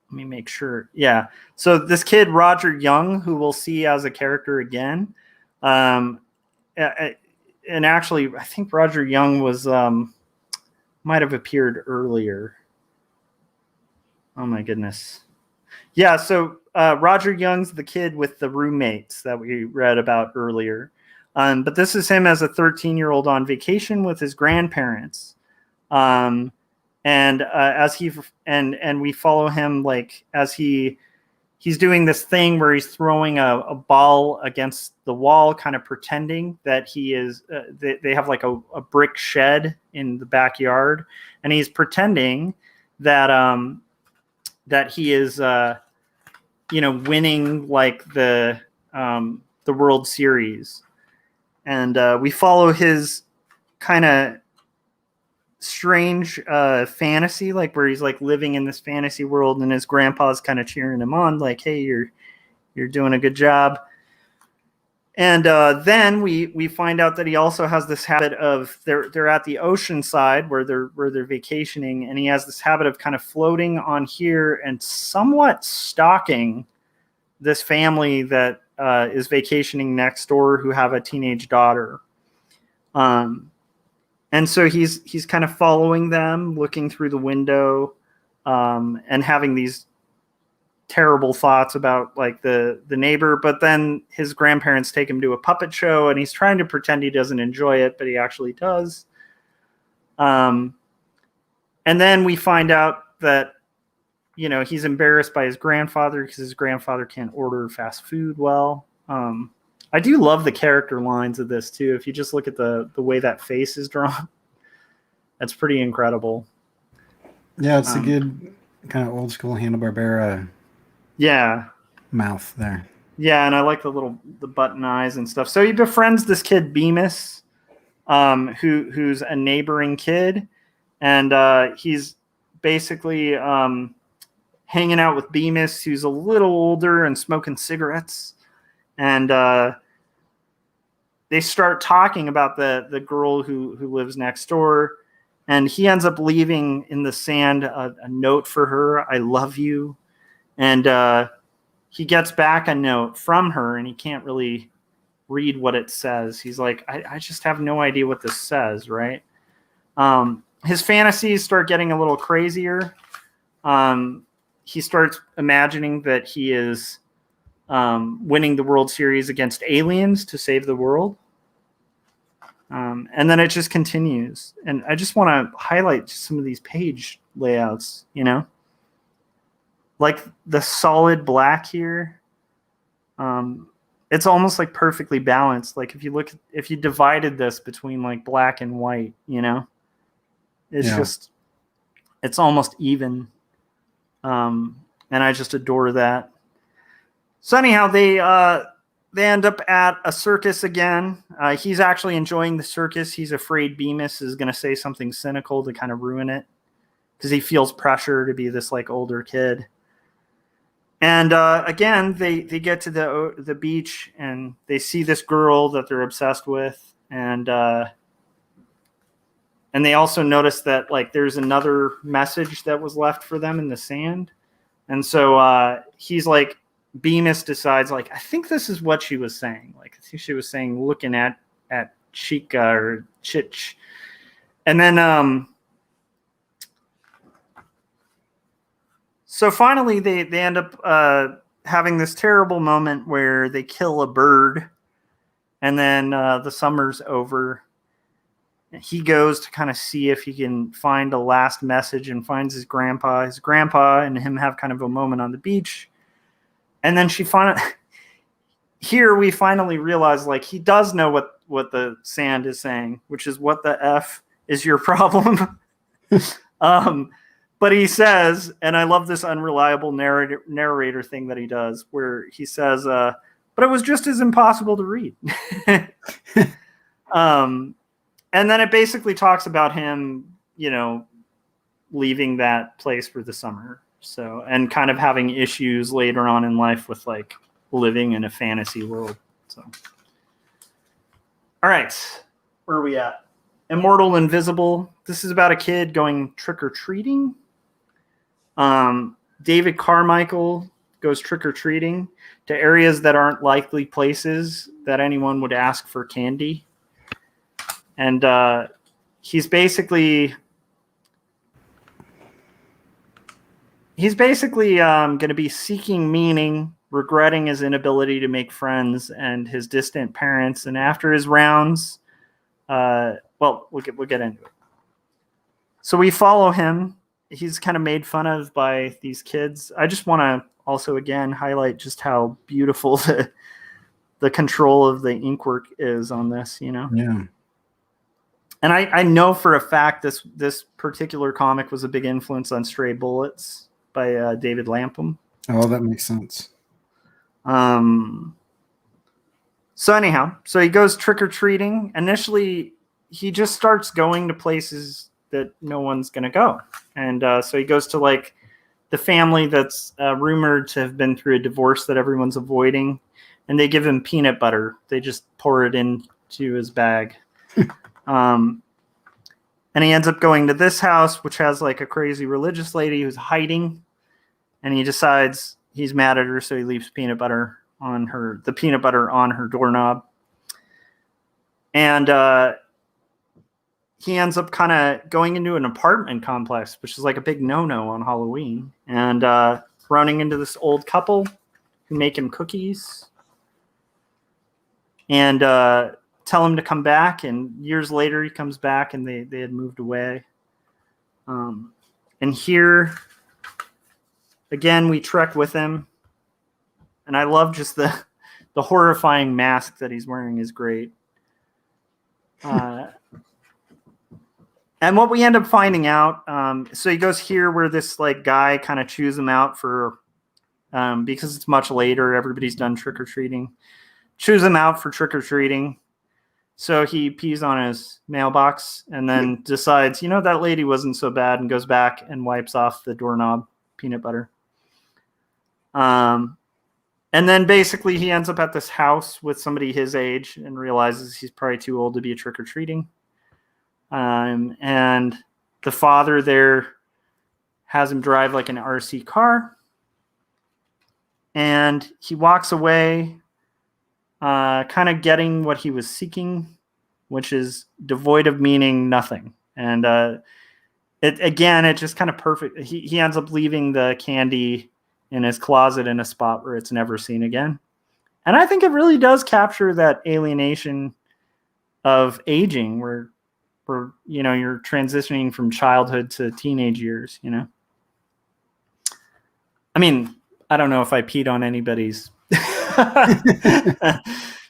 Let me make sure. Yeah. So this kid, Roger Young, who we'll see as a character again. And actually, I think Roger Young was might have appeared earlier. Oh my goodness. Yeah, so Roger Young's the kid with the roommates that we read about earlier. But this is him as a 13-year-old on vacation with his grandparents. And we follow him like as he's doing this thing where he's throwing a ball against the wall, kind of pretending that he is. They have like a brick shed in the backyard, and he's pretending that that he is winning like the World Series, and we follow his kind of strange fantasy, like where he's like living in this fantasy world, and his grandpa's kind of cheering him on, like, "Hey, you're doing a good job." And then we find out that he also has this habit of they're at the ocean side where they're vacationing, and he has this habit of kind of floating on here and somewhat stalking this family that is vacationing next door who have a teenage daughter. And so he's kind of following them, looking through the window, and having these terrible thoughts about like the neighbor. But then his grandparents take him to a puppet show, and he's trying to pretend he doesn't enjoy it, but he actually does. And then we find out that he's embarrassed by his grandfather because his grandfather can't order fast food well. I do love the character lines of this too. If you just look at the way that face is drawn, that's pretty incredible. Yeah, it's a good kind of old school Hanna-Barbera mouth there. Yeah, and I like the button eyes and stuff. So he befriends this kid Bemis, who's a neighboring kid, and he's basically hanging out with Bemis, who's a little older and smoking cigarettes. And they start talking about the girl who lives next door, and he ends up leaving in the sand a note for her, "I love you." And he gets back a note from her, and he can't really read what it says. He's like, I just have no idea what this says, right? His fantasies start getting a little crazier. He starts imagining that he is winning the World Series against aliens to save the world. And then it just continues. And I just want to highlight some of these page layouts, like the solid black here. It's almost like perfectly balanced. Like if you divided this between like black and white, it's it's almost even. And I just adore that. So anyhow, they end up at a circus again. He's actually enjoying the circus. He's afraid Bemis is going to say something cynical to kind of ruin it because he feels pressure to be this like older kid. And again, they get to the beach, and they see this girl that they're obsessed with, and they also notice that like there's another message that was left for them in the sand. And so he's like, Bemis decides like, I think this is what she was saying. Like, I think she was saying looking at Chica or Chich. And then so finally they end up having this terrible moment where they kill a bird, and then the summer's over. He goes to kind of see if he can find a last message, and finds his grandpa. His grandpa and him have kind of a moment on the beach. And then we finally realize like he does know what the sand is saying, which is, "What the F is your problem?" But he says, and I love this unreliable narrator thing that he does, where he says, "But it was just as impossible to read." And then it basically talks about him, leaving that place for the summer. So, and kind of having issues later on in life with like living in a fantasy world. So, all right, where are we at? Immortal Invisible. This is about a kid going trick-or-treating. David Carmichael goes trick-or-treating to areas that aren't likely places that anyone would ask for candy. And he's basically he's basically going to be seeking meaning, regretting his inability to make friends and his distant parents. And after his rounds, we'll get into it. So we follow him. He's kind of made fun of by these kids. I just want to also, again, highlight just how beautiful the control of the inkwork is on this, you know? Yeah. And I know for a fact this particular comic was a big influence on Stray Bullets by David Lapham. Oh, that makes sense. So anyhow, so he goes trick-or-treating. Initially, he just starts going to places that no one's going to go. And so he goes to like the family that's rumored to have been through a divorce that everyone's avoiding. And they give him peanut butter. They just pour it into his bag. And he ends up going to this house, which has like a crazy religious lady who's hiding. And he decides he's mad at her, so he leaves the peanut butter on her doorknob. And he ends up kind of going into an apartment complex, which is like a big no-no on Halloween, and running into this old couple who make him cookies and tell him to come back. And years later, he comes back, and they had moved away. And here, again, we trek with him. And I love just the horrifying mask that he's wearing is great. And what we end up finding out, so he goes here where this like guy kind of chews him out for, because it's much later, everybody's done trick-or-treating, chews him out for trick-or-treating. So he pees on his mailbox and then decides, you know, that lady wasn't so bad, and goes back and wipes off the doorknob peanut butter. And then basically he ends up at this house with somebody his age and realizes he's probably too old to be a trick-or-treating. And the father there has him drive like an RC car. And he walks away kind of getting what he was seeking, which is devoid of meaning, nothing. And it just kind of perfect. He ends up leaving the candy in his closet in a spot where it's never seen again. And I think it really does capture that alienation of aging where you know, you're transitioning from childhood to teenage years, you know? I mean, I don't know if I peed on anybody's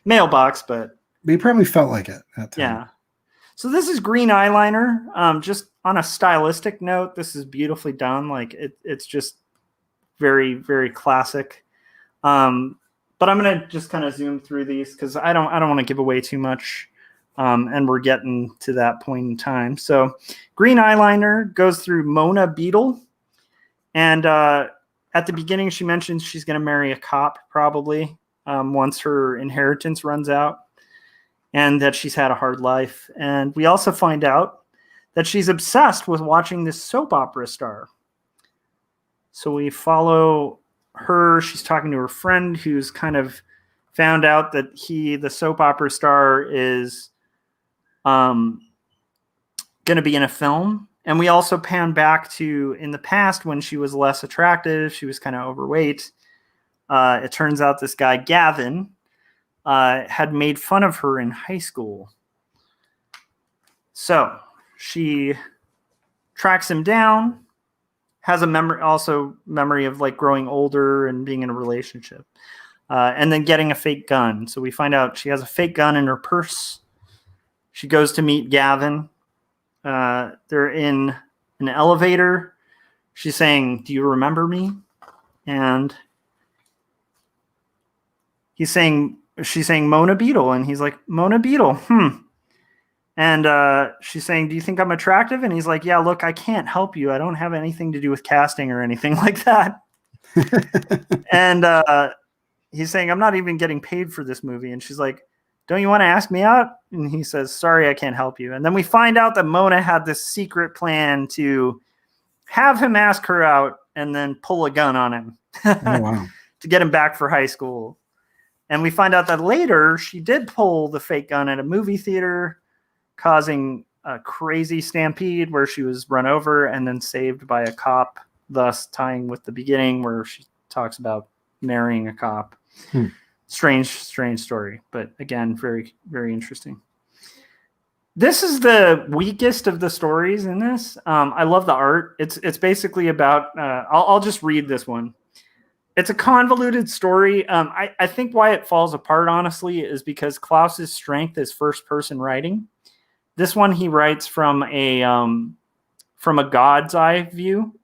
mailbox, but you probably felt like it at that time. Yeah. So this is green eyeliner. Just on a stylistic note, this is beautifully done. Like it's just very, very classic. But I'm gonna just kind of zoom through these because I don't want to give away too much. And we're getting to that point in time. So green eyeliner goes through Mona Beetle. And at the beginning, she mentions she's going to marry a cop probably once her inheritance runs out, and that she's had a hard life. And we also find out that she's obsessed with watching this soap opera star. So we follow her. She's talking to her friend who's kind of found out that the soap opera star, is going to be in a film. And we also pan back to in the past when she was less attractive. She was kind of overweight. It turns out this guy, Gavin, had made fun of her in high school. So she tracks him down, has a memory of like growing older and being in a relationship, and then getting a fake gun. So we find out she has a fake gun in her purse. She goes to meet Gavin. They're in an elevator. She's saying, "Do you remember me?" And she's saying Mona Beetle. And he's like, "Mona Beetle. And she's saying, "Do you think I'm attractive?" And he's like, "Yeah, look, I can't help you. I don't have anything to do with casting or anything like that." And he's saying, "I'm not even getting paid for this movie." And she's like, "Don't you want to ask me out?" And he says, "Sorry, I can't help you." And then we find out that Mona had this secret plan to have him ask her out and then pull a gun on him Oh, wow. to get him back for high school. And we find out that later she did pull the fake gun at a movie theater, causing a crazy stampede where she was run over and then saved by a cop thus tying with the beginning where she talks about marrying a cop. Strange story, but again, very, very interesting. This is the weakest of the stories in this. I love the art. It's basically about. I'll just read this one. It's a convoluted story. I think why it falls apart, honestly, is because Clowes' strength is first-person writing. This one he writes from a god's eye view,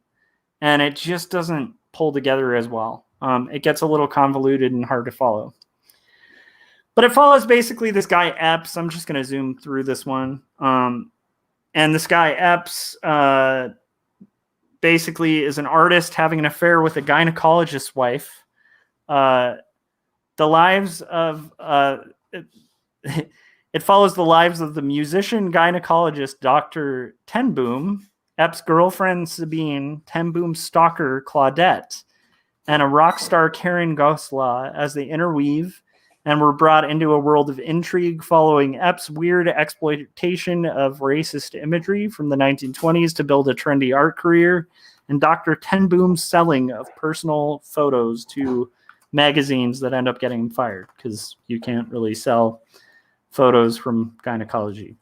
and it just doesn't pull together as well. It gets a little convoluted and hard to follow. But it follows basically this guy Epps. I'm just going to zoom through this one. And this guy Epps basically is an artist having an affair with a gynecologist's wife. The lives of it follows the lives of the musician gynecologist Dr. Tenboom, Epps' girlfriend Sabine, Tenboom's stalker Claudette, and a rock star Karen Gosla as they interweave and were brought into a world of intrigue following Epps' weird exploitation of racist imagery from the 1920s to build a trendy art career, and Dr. Tenboom's selling of personal photos to magazines that end up getting him fired because you can't really sell photos from gynecology.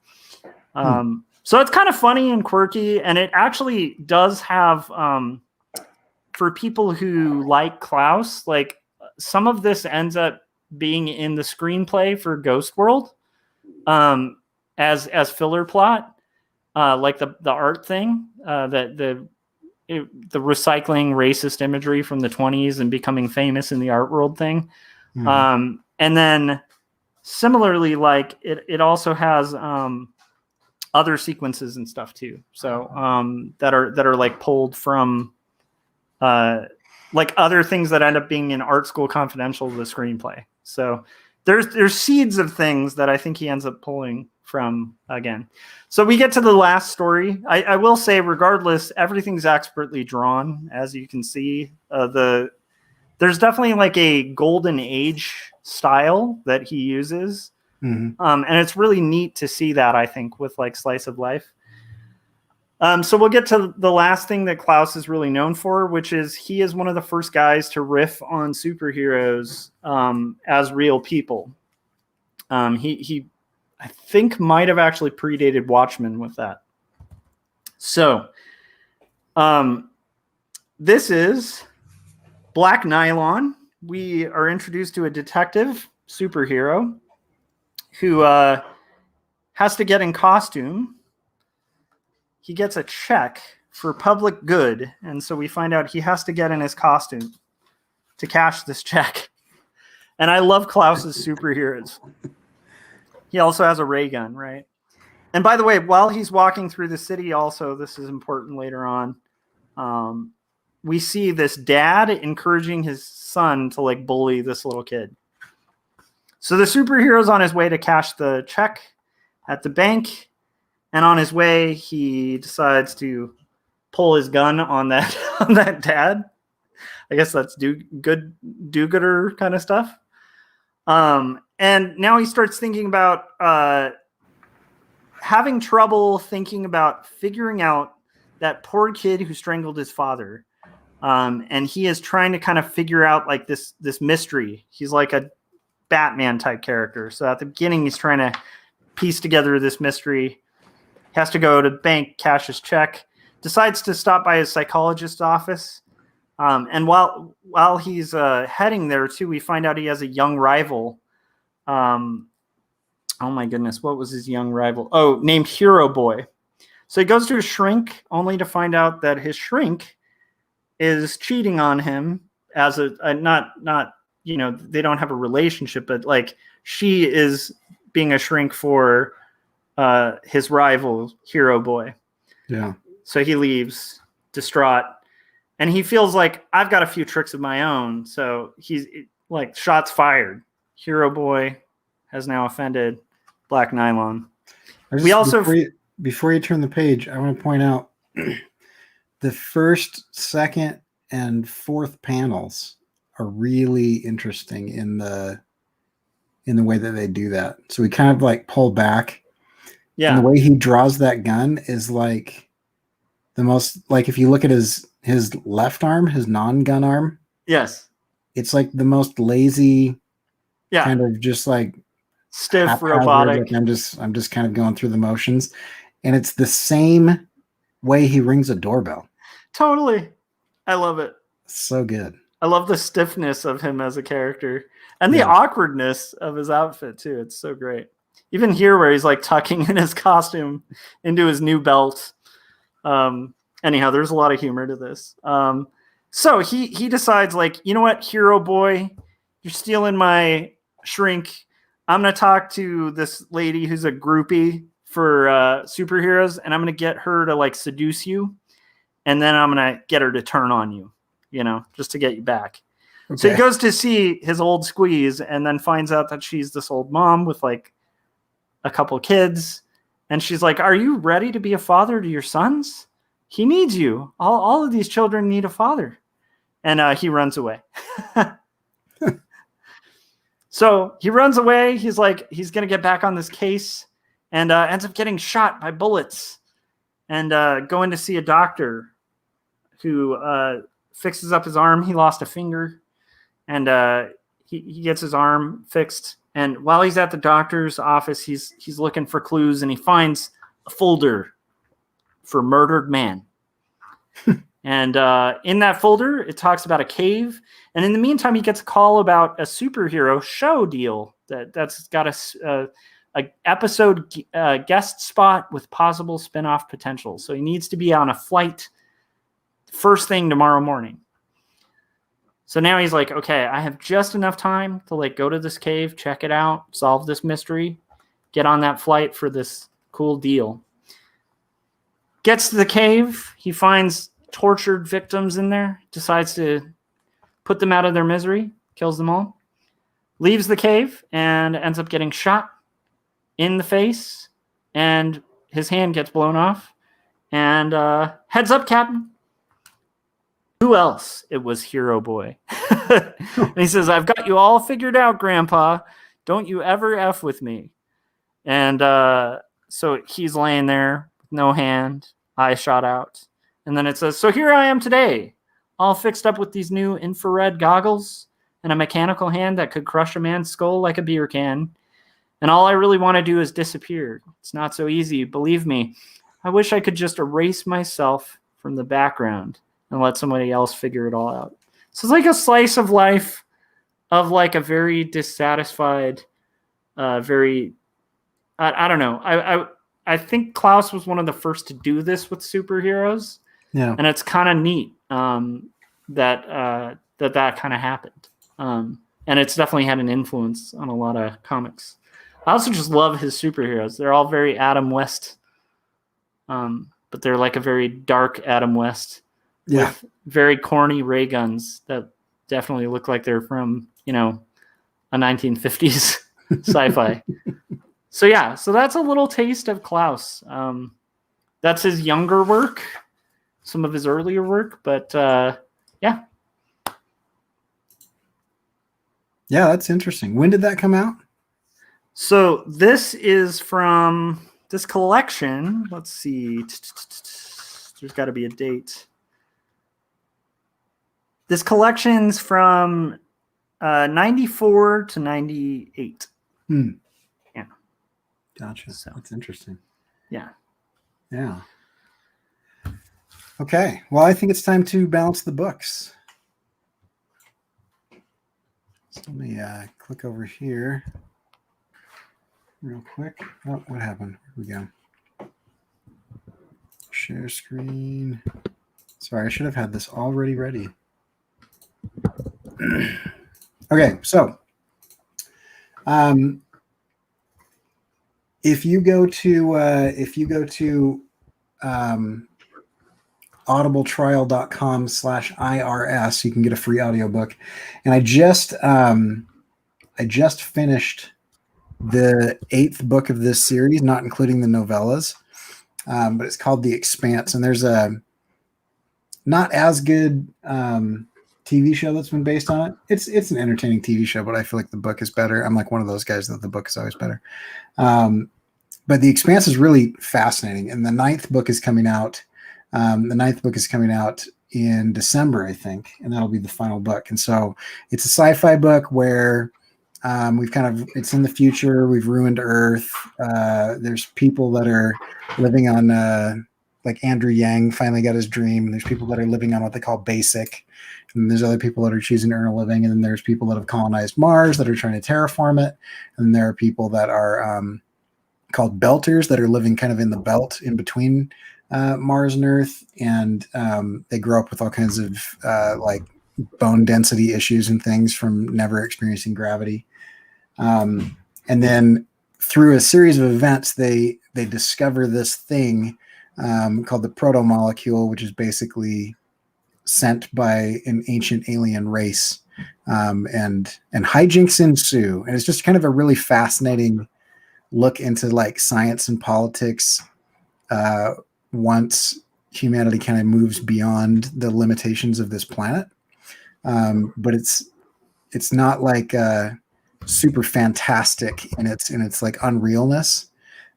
So it's kind of funny and quirky, and it actually does have, for people who like Clowes, like some of this ends up being in the screenplay for Ghost World as filler plot, like the art thing, the recycling racist imagery from the 20s and becoming famous in the art world thing. And then similarly, like it also has other sequences and stuff too. So that are like pulled from like other things that end up being in Art School Confidential, the screenplay. So there's seeds of things that I think he ends up pulling from again. So we get to the last story. I will say, regardless, everything's expertly drawn, as you can see. There's definitely like a golden age style that he uses. And it's really neat to see that, I think, with like slice of life. So we'll get to the last thing that Clowes is really known for, which is he is one of the first guys to riff on superheroes as real people. He I think might have actually predated Watchmen with that. So this is Black Nylon. We are introduced to a detective superhero who has to get in costume. He gets a check for public good, and so we find out he has to get in his costume to cash this check. And I love Clowes' superheroes. He also has a ray gun, right? And by the way, while he's walking through the city, also, this is important later on, we see this dad encouraging his son to like bully this little kid. So the superhero's on his way to cash the check at the bank. And on his way, he decides to pull his gun on that on that dad. I guess that's do-gooder kind of stuff. And now he starts thinking about having trouble thinking about figuring out that poor kid who strangled his father. And he is trying to kind of figure out like this mystery. He's like a Batman type character. So at the beginning, he's trying to piece together this mystery. Has to go to bank, cash his check, decides to stop by his psychologist's office. And while he's heading there too, we find out he has a young rival. Oh my goodness, what was his young rival? Oh, named Hero Boy. So he goes to a shrink only to find out that his shrink is cheating on him as a not you know, they don't have a relationship, but like she is being a shrink for his rival, Hero Boy. Yeah. So he leaves distraught, and he feels like I've got a few tricks of my own. So he's like, shots fired. Hero Boy has now offended Black Nylon. We also before you turn the page, I want to point out the first, second, and fourth panels are really interesting in the way that they do that. So we kind of like pull back. Yeah. And the way he draws that gun is like the most, like, if you look at his left arm, his non-gun arm, Yes. it's like the most lazy, Yeah. kind of just like Stiff, haphazard, robotic. like I'm just kind of going through the motions, and it's the same way he rings a doorbell. Totally. I love it. So good. I love the stiffness of him as a character and the Yeah. awkwardness of his outfit too. It's so great. Even here where he's like tucking in his costume into his new belt. Anyhow, there's a lot of humor to this. So he decides, like, you know what, hero boy, you're stealing my shrink. I'm going to talk to this lady who's a groupie for superheroes, and I'm going to get her to like seduce you. And then I'm going to get her to turn on you, you know, just to get you back. Okay. So he goes to see his old squeeze and then finds out that she's this old mom with like a couple kids. And she's like, are you ready to be a father to your sons? He needs you. All of these children need a father. And he runs away. So he runs away. He's like, he's going to get back on this case and ends up getting shot by bullets and going to see a doctor who fixes up his arm. He lost a finger, and he gets his arm fixed. And while he's at the doctor's office, he's looking for clues, and he finds a folder for murdered man. And in that folder, it talks about a cave. And in the meantime, he gets a call about a superhero show deal that's got a episode guest spot with possible spin-off potential. So he needs to be on a flight first thing tomorrow morning. So now he's like, okay, I have just enough time to like go to this cave, check it out, solve this mystery, get on that flight for this cool deal. Gets to the cave, he finds tortured victims in there, decides to put them out of their misery, kills them all, leaves the cave, and ends up getting shot in the face, and his hand gets blown off, and heads up, Captain. Who else? It was Hero Boy. And he says, I've got you all figured out, Grandpa. Don't you ever F with me. And so he's laying there with no hand, eye shot out. And then it says, so here I am today, all fixed up with these new infrared goggles and a mechanical hand that could crush a man's skull like a beer can. And all I really want to do is disappear. It's not so easy, believe me. I wish I could just erase myself from the background and let somebody else figure it all out. So it's like a slice of life of like a very dissatisfied, I don't know. I think Clowes was one of the first to do this with superheroes. Yeah. And it's kind of neat that kind of happened. And it's definitely had an influence on a lot of comics. I also just love his superheroes. They're all very Adam West, but they're like a very dark Adam West. Yeah. With very corny ray guns that definitely look like they're from, you know, a 1950s sci-fi. So yeah, so that's a little taste of Clowes. That's his younger work, some of his earlier work, but yeah. Yeah, that's interesting. When did that come out? So this is from this collection. Let's see. There's got to be a date. This collection's from 94 to 98. Yeah. Gotcha. So that's interesting. Yeah. Yeah. Okay. Well, I think it's time to balance the books. So let me click over here real quick. Oh, what happened? Here we go. Share screen. Sorry, I should have had this already ready. Okay, so if you go to audibletrial.com/IRS, you can get a free audiobook. And I just finished the 8th book of this series, not including the novellas, but it's called The Expanse. And there's a not as good TV show that's been based on it. It's an entertaining TV show, but I feel like the book is better. I'm like one of those guys that the book is always better. But The Expanse is really fascinating. And the 9th book is coming out The ninth book is coming out in December, I think, and that'll be the final book. And so it's a sci-fi book where it's in the future. We've ruined Earth. There's people that are living on, like Andrew Yang finally got his dream. There's people that are living on what they call basic. And there's other people that are choosing to earn a living. And then there's people that have colonized Mars that are trying to terraform it. And there are people that are called belters that are living kind of in the belt in between Mars and Earth. And they grow up with all kinds of like bone density issues and things from never experiencing gravity. And then through a series of events, they discover this thing called the proto-molecule, which is basically sent by an ancient alien race, and hijinks ensue. And it's just kind of a really fascinating look into like science and politics once humanity kind of moves beyond the limitations of this planet. But it's not like super fantastic in its like unrealness.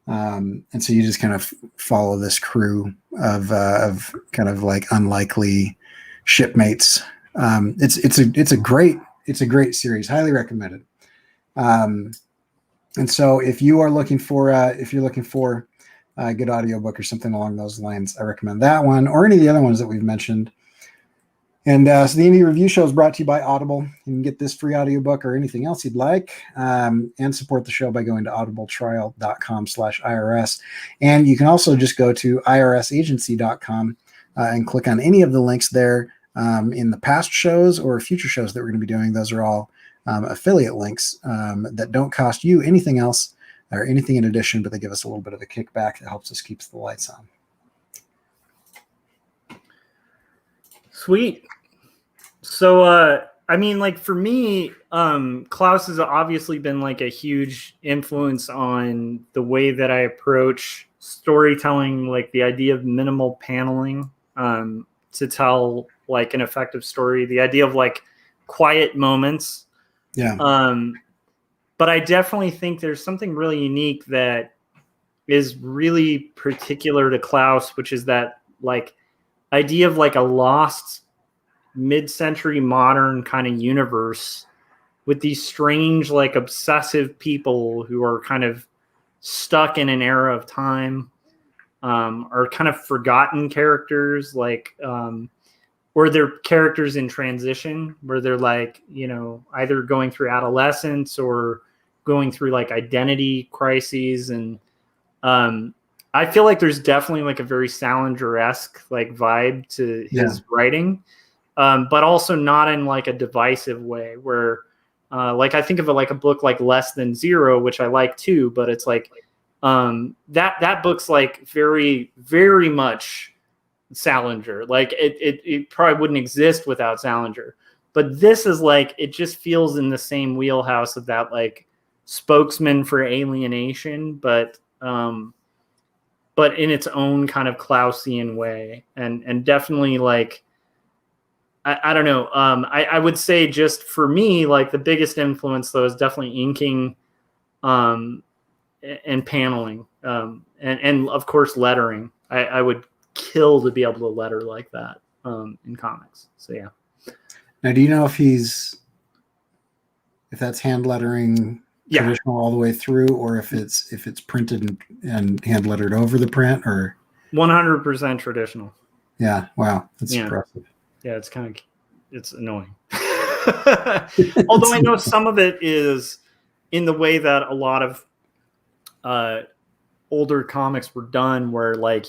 And so you just kind of follow this crew of kind of like unlikely shipmates. It's a great series, highly recommended. And so if you're looking for a good audiobook or something along those lines, I recommend that one or any of the other ones that we've mentioned. And so the Indie Review Show is brought to you by Audible. You can get this free audiobook or anything else you'd like, and support the show by going to audibletrial.com/IRS. And you can also just go to irsagency.com and click on any of the links there in the past shows or future shows that we're going to be doing. Those are all affiliate links that don't cost you anything else or anything in addition, but they give us a little bit of a kickback that helps us keep the lights on. Sweet. So, I mean, like for me, Clowes has obviously been like a huge influence on the way that I approach storytelling, like the idea of minimal paneling to tell like an effective story, the idea of like quiet moments. Yeah. But I definitely think there's something really unique that is really particular to Clowes, which is that like idea of like a lost mid-century modern kind of universe with these strange, like obsessive people who are kind of stuck in an era of time, are kind of forgotten characters, like, or they're characters in transition where they're like, you know, either going through adolescence or going through like identity crises. And I feel like there's definitely like a very Salinger-esque like vibe to his writing, but also not in like a divisive way where like I think of it like a book like Less Than Zero, which I like too, but it's like that book's like very, very much Salinger. Like it probably wouldn't exist without Salinger. But this is like, it just feels in the same wheelhouse of that like spokesman for alienation, but in its own kind of Clausian way. And definitely like, I don't know. I would say just for me, like the biggest influence though is definitely inking and paneling and of course lettering. I would kill to be able to letter like that in comics. So yeah. Now, do you know if that's hand lettering traditional all the way through, or if it's printed and hand lettered over the print, or 100% traditional? Yeah. Wow. That's impressive. Yeah. It's annoying. Although I know some of it is in the way that a lot of older comics were done, where like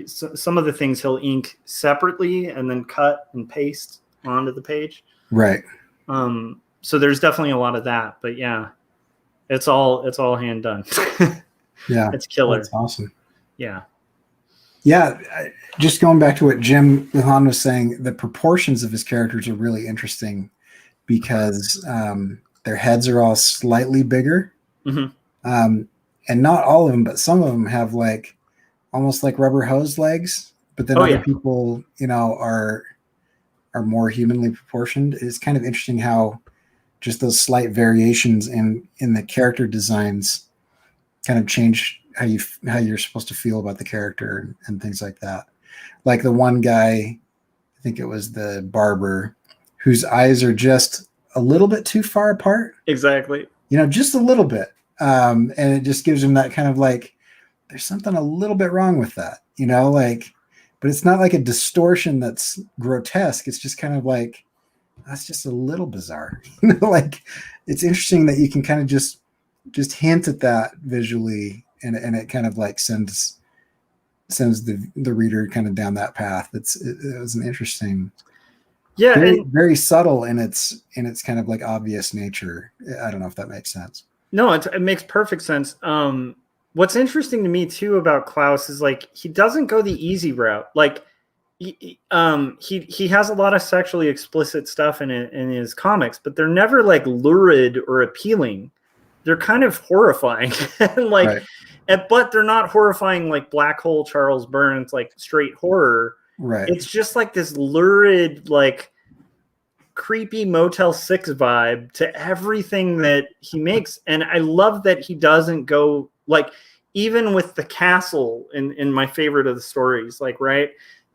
some of the things he'll ink separately and then cut and paste onto the page. Right. So there's definitely a lot of that, but yeah, it's all hand done. Yeah. It's killer. That's awesome. Yeah. Yeah. Just going back to what Jim Lujan was saying, the proportions of his characters are really interesting because their heads are all slightly bigger. Mm-hmm. And not all of them, but some of them have like almost like rubber hose legs, but then other people, you know, are more humanly proportioned. It's kind of interesting how just those slight variations in the character designs kind of change how you're supposed to feel about the character and things like that. Like the one guy, I think it was the barber, whose eyes are just a little bit too far apart. Exactly. Just a little bit. And it just gives him that kind of like, there's something a little bit wrong with that, but it's not like a distortion that's grotesque. It's just kind of like, that's just a little bizarre. Like it's interesting that you can kind of just hint at that visually, and it kind of like sends the reader kind of down that path. It was an interesting, very, very subtle in its kind of like obvious nature. I don't know if that makes sense. No, it makes perfect sense. What's interesting to me too about Clowes is like he doesn't go the easy route. Like he has a lot of sexually explicit stuff in his comics, but they're never like lurid or appealing. They're kind of horrifying, like, right. But they're not horrifying like Black Hole Charles Burns, like straight horror. Right. It's just like this lurid, like creepy Motel 6 vibe to everything that he makes, and I love that he doesn't go like, even with the castle in my favorite of the stories, like, right,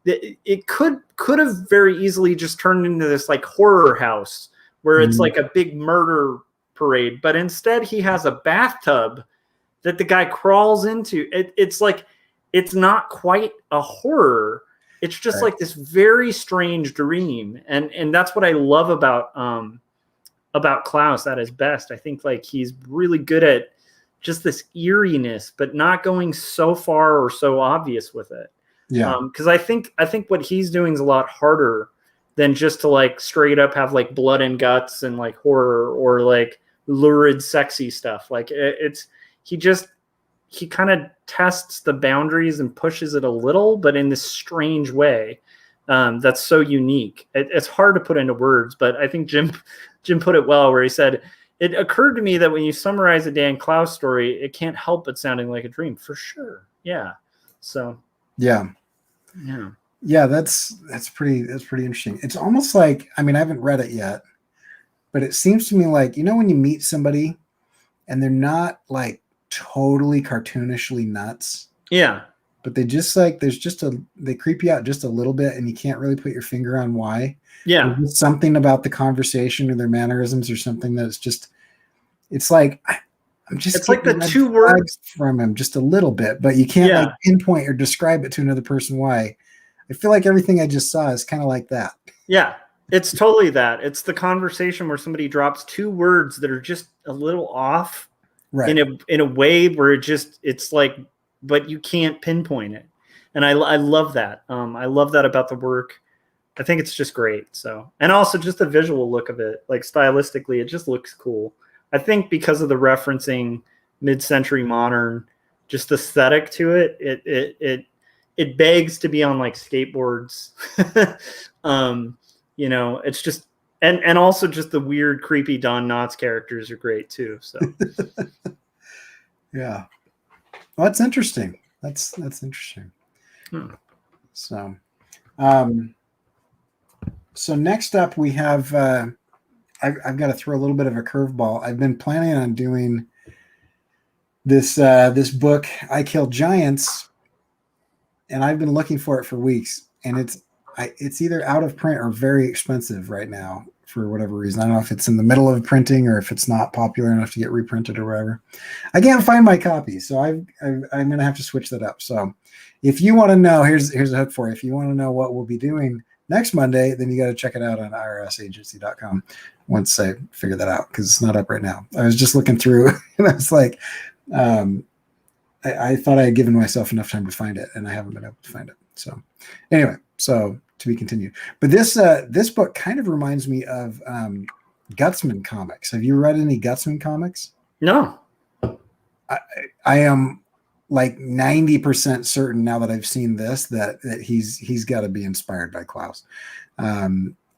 it could have very easily just turned into this like horror house where it's like a big murder parade, but instead he has a bathtub that the guy crawls into. It's like, it's not quite a horror. It's just like this very strange dream. And that's what I love about Clowes at his best. I think like he's really good at just this eeriness, but not going so far or so obvious with it. Yeah. Because I think what he's doing is a lot harder than just to like straight up have like blood and guts and like horror or like lurid, sexy stuff. Like he kind of tests the boundaries and pushes it a little, but in this strange way that's so unique. It's hard to put into words, but I think Jim put it well, where he said, it occurred to me that when you summarize a Dan Clowes story, it can't help but sounding like a dream. For sure. Yeah. So. Yeah. That's pretty interesting. It's almost like, I mean, I haven't read it yet, but it seems to me like, when you meet somebody and they're not like totally cartoonishly nuts. Yeah. But they just like, they creep you out just a little bit, and you can't really put your finger on why. Yeah. There's something about the conversation or their mannerisms or something that's just, it's like, it's like the two words from him just a little bit, but you can't like pinpoint or describe it to another person why. I feel like everything I just saw is kind of like that. Yeah, it's totally that. It's the conversation where somebody drops two words that are just a little off, right, in a way where it's like, but you can't pinpoint it. And I love that. I love that about the work. I think it's just great. So, and also just the visual look of it, like stylistically, it just looks cool. I think because of the referencing mid-century modern, just aesthetic to it, it begs to be on like skateboards. It's just, and also just the weird, creepy Don Knotts characters are great too. So yeah, well, that's interesting. That's interesting. So, so next up we have. I've got to throw a little bit of a curveball. I've been planning on doing this book, I Kill Giants, and I've been looking for it for weeks, and it's either out of print or very expensive right now for whatever reason. I don't know if it's in the middle of printing or if it's not popular enough to get reprinted or whatever. I can't find my copy, so I'm going to have to switch that up. So if you want to know, here's a hook for you. If you want to know what we'll be doing next Monday, then you got to check it out on irsagency.com once I figure that out, because it's not up right now. I was just looking through and I was like, I thought I had given myself enough time to find it, and I haven't been able to find it. So anyway, so to be continued. But this book kind of reminds me of Gutsman comics. Have you read any Gutsman comics? No. I am like 90% certain now that I've seen this that he's got to be inspired by Clowes.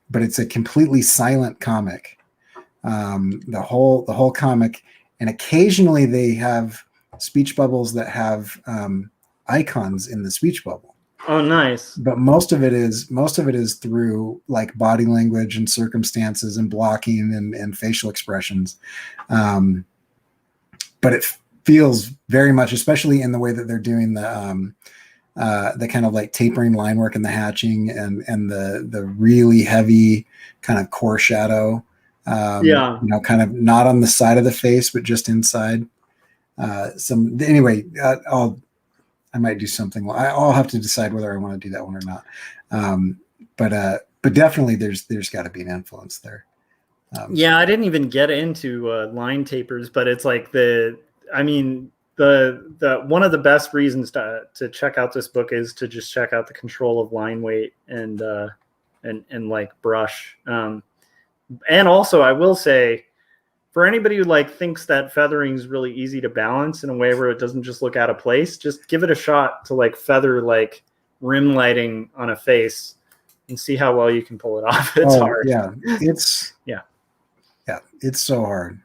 But it's a completely silent comic. The whole comic, and occasionally they have speech bubbles that have icons in the speech bubble. Oh, nice. But most of it is through like body language and circumstances and blocking and facial expressions. But it feels very much, especially in the way that they're doing the the kind of like tapering line work and the hatching and the really heavy kind of core shadow. Yeah. Kind of not on the side of the face, but just inside. I might do something. I'll have to decide whether I want to do that one or not. But definitely there's got to be an influence there. Yeah, I didn't even get into line tapers, but it's like the one of the best reasons to check out this book is to just check out the control of line weight and like brush. And also I will say, for anybody who like thinks that feathering is really easy to balance in a way where it doesn't just look out of place, just give it a shot to like feather like rim lighting on a face and see how well you can pull it off. It's hard. Yeah, it's so hard.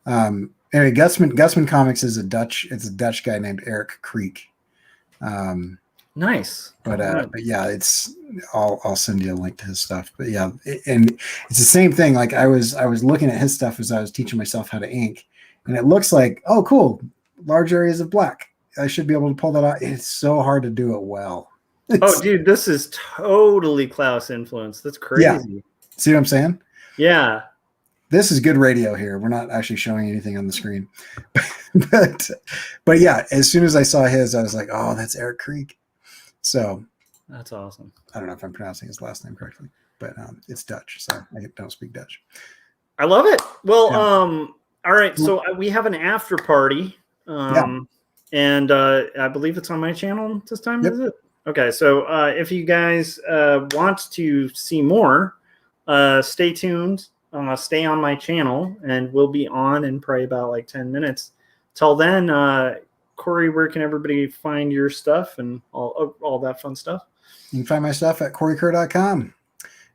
Anyway, Gusman Comics is a Dutch guy named Eric Creek. Nice. But yeah, I'll send you a link to his stuff. But yeah, and it's the same thing. Like I was looking at his stuff as I was teaching myself how to ink, and it looks like, oh, cool, large areas of black. I should be able to pull that out. It's so hard to do it well. Dude, this is totally Clowes influence. That's crazy. Yeah. See what I'm saying? Yeah. This is good radio here. We're not actually showing anything on the screen. but yeah, as soon as I saw his, I was like, oh, that's Eric Creek. So that's awesome. I don't know if I'm pronouncing his last name correctly, but it's Dutch, so I don't speak Dutch. I love it. Well, all right. So we have an after party, and I believe it's on my channel this time. Yep. Is it? Okay. So if you guys want to see more, stay tuned. Stay on my channel, and we'll be on in probably about like 10 minutes. Till then, Corey, where can everybody find your stuff and all that fun stuff? You can find my stuff at CoreyCurr.com.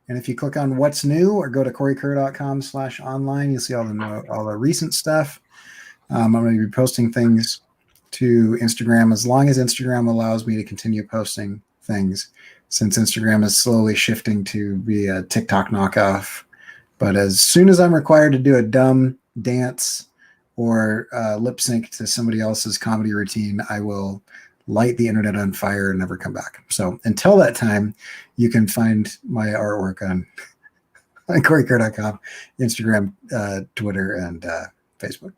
And if you click on what's new or go to CoreyCurr.com/online, you'll see all the recent stuff. I'm going to be posting things to Instagram as long as Instagram allows me to continue posting things, since Instagram is slowly shifting to be a TikTok knockoff. But as soon as I'm required to do a dumb dance or lip sync to somebody else's comedy routine, I will light the internet on fire and never come back. So until that time, you can find my artwork on CoreyCurr.com, Instagram, Twitter, and Facebook,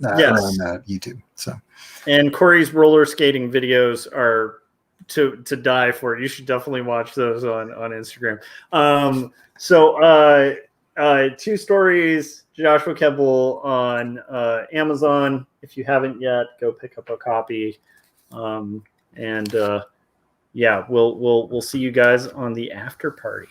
or on YouTube. So, and Corey's roller skating videos are to die for. You should definitely watch those on Instagram. Two Stories, Joshua Keble on Amazon. If you haven't yet, go pick up a copy. We'll see you guys on the after party.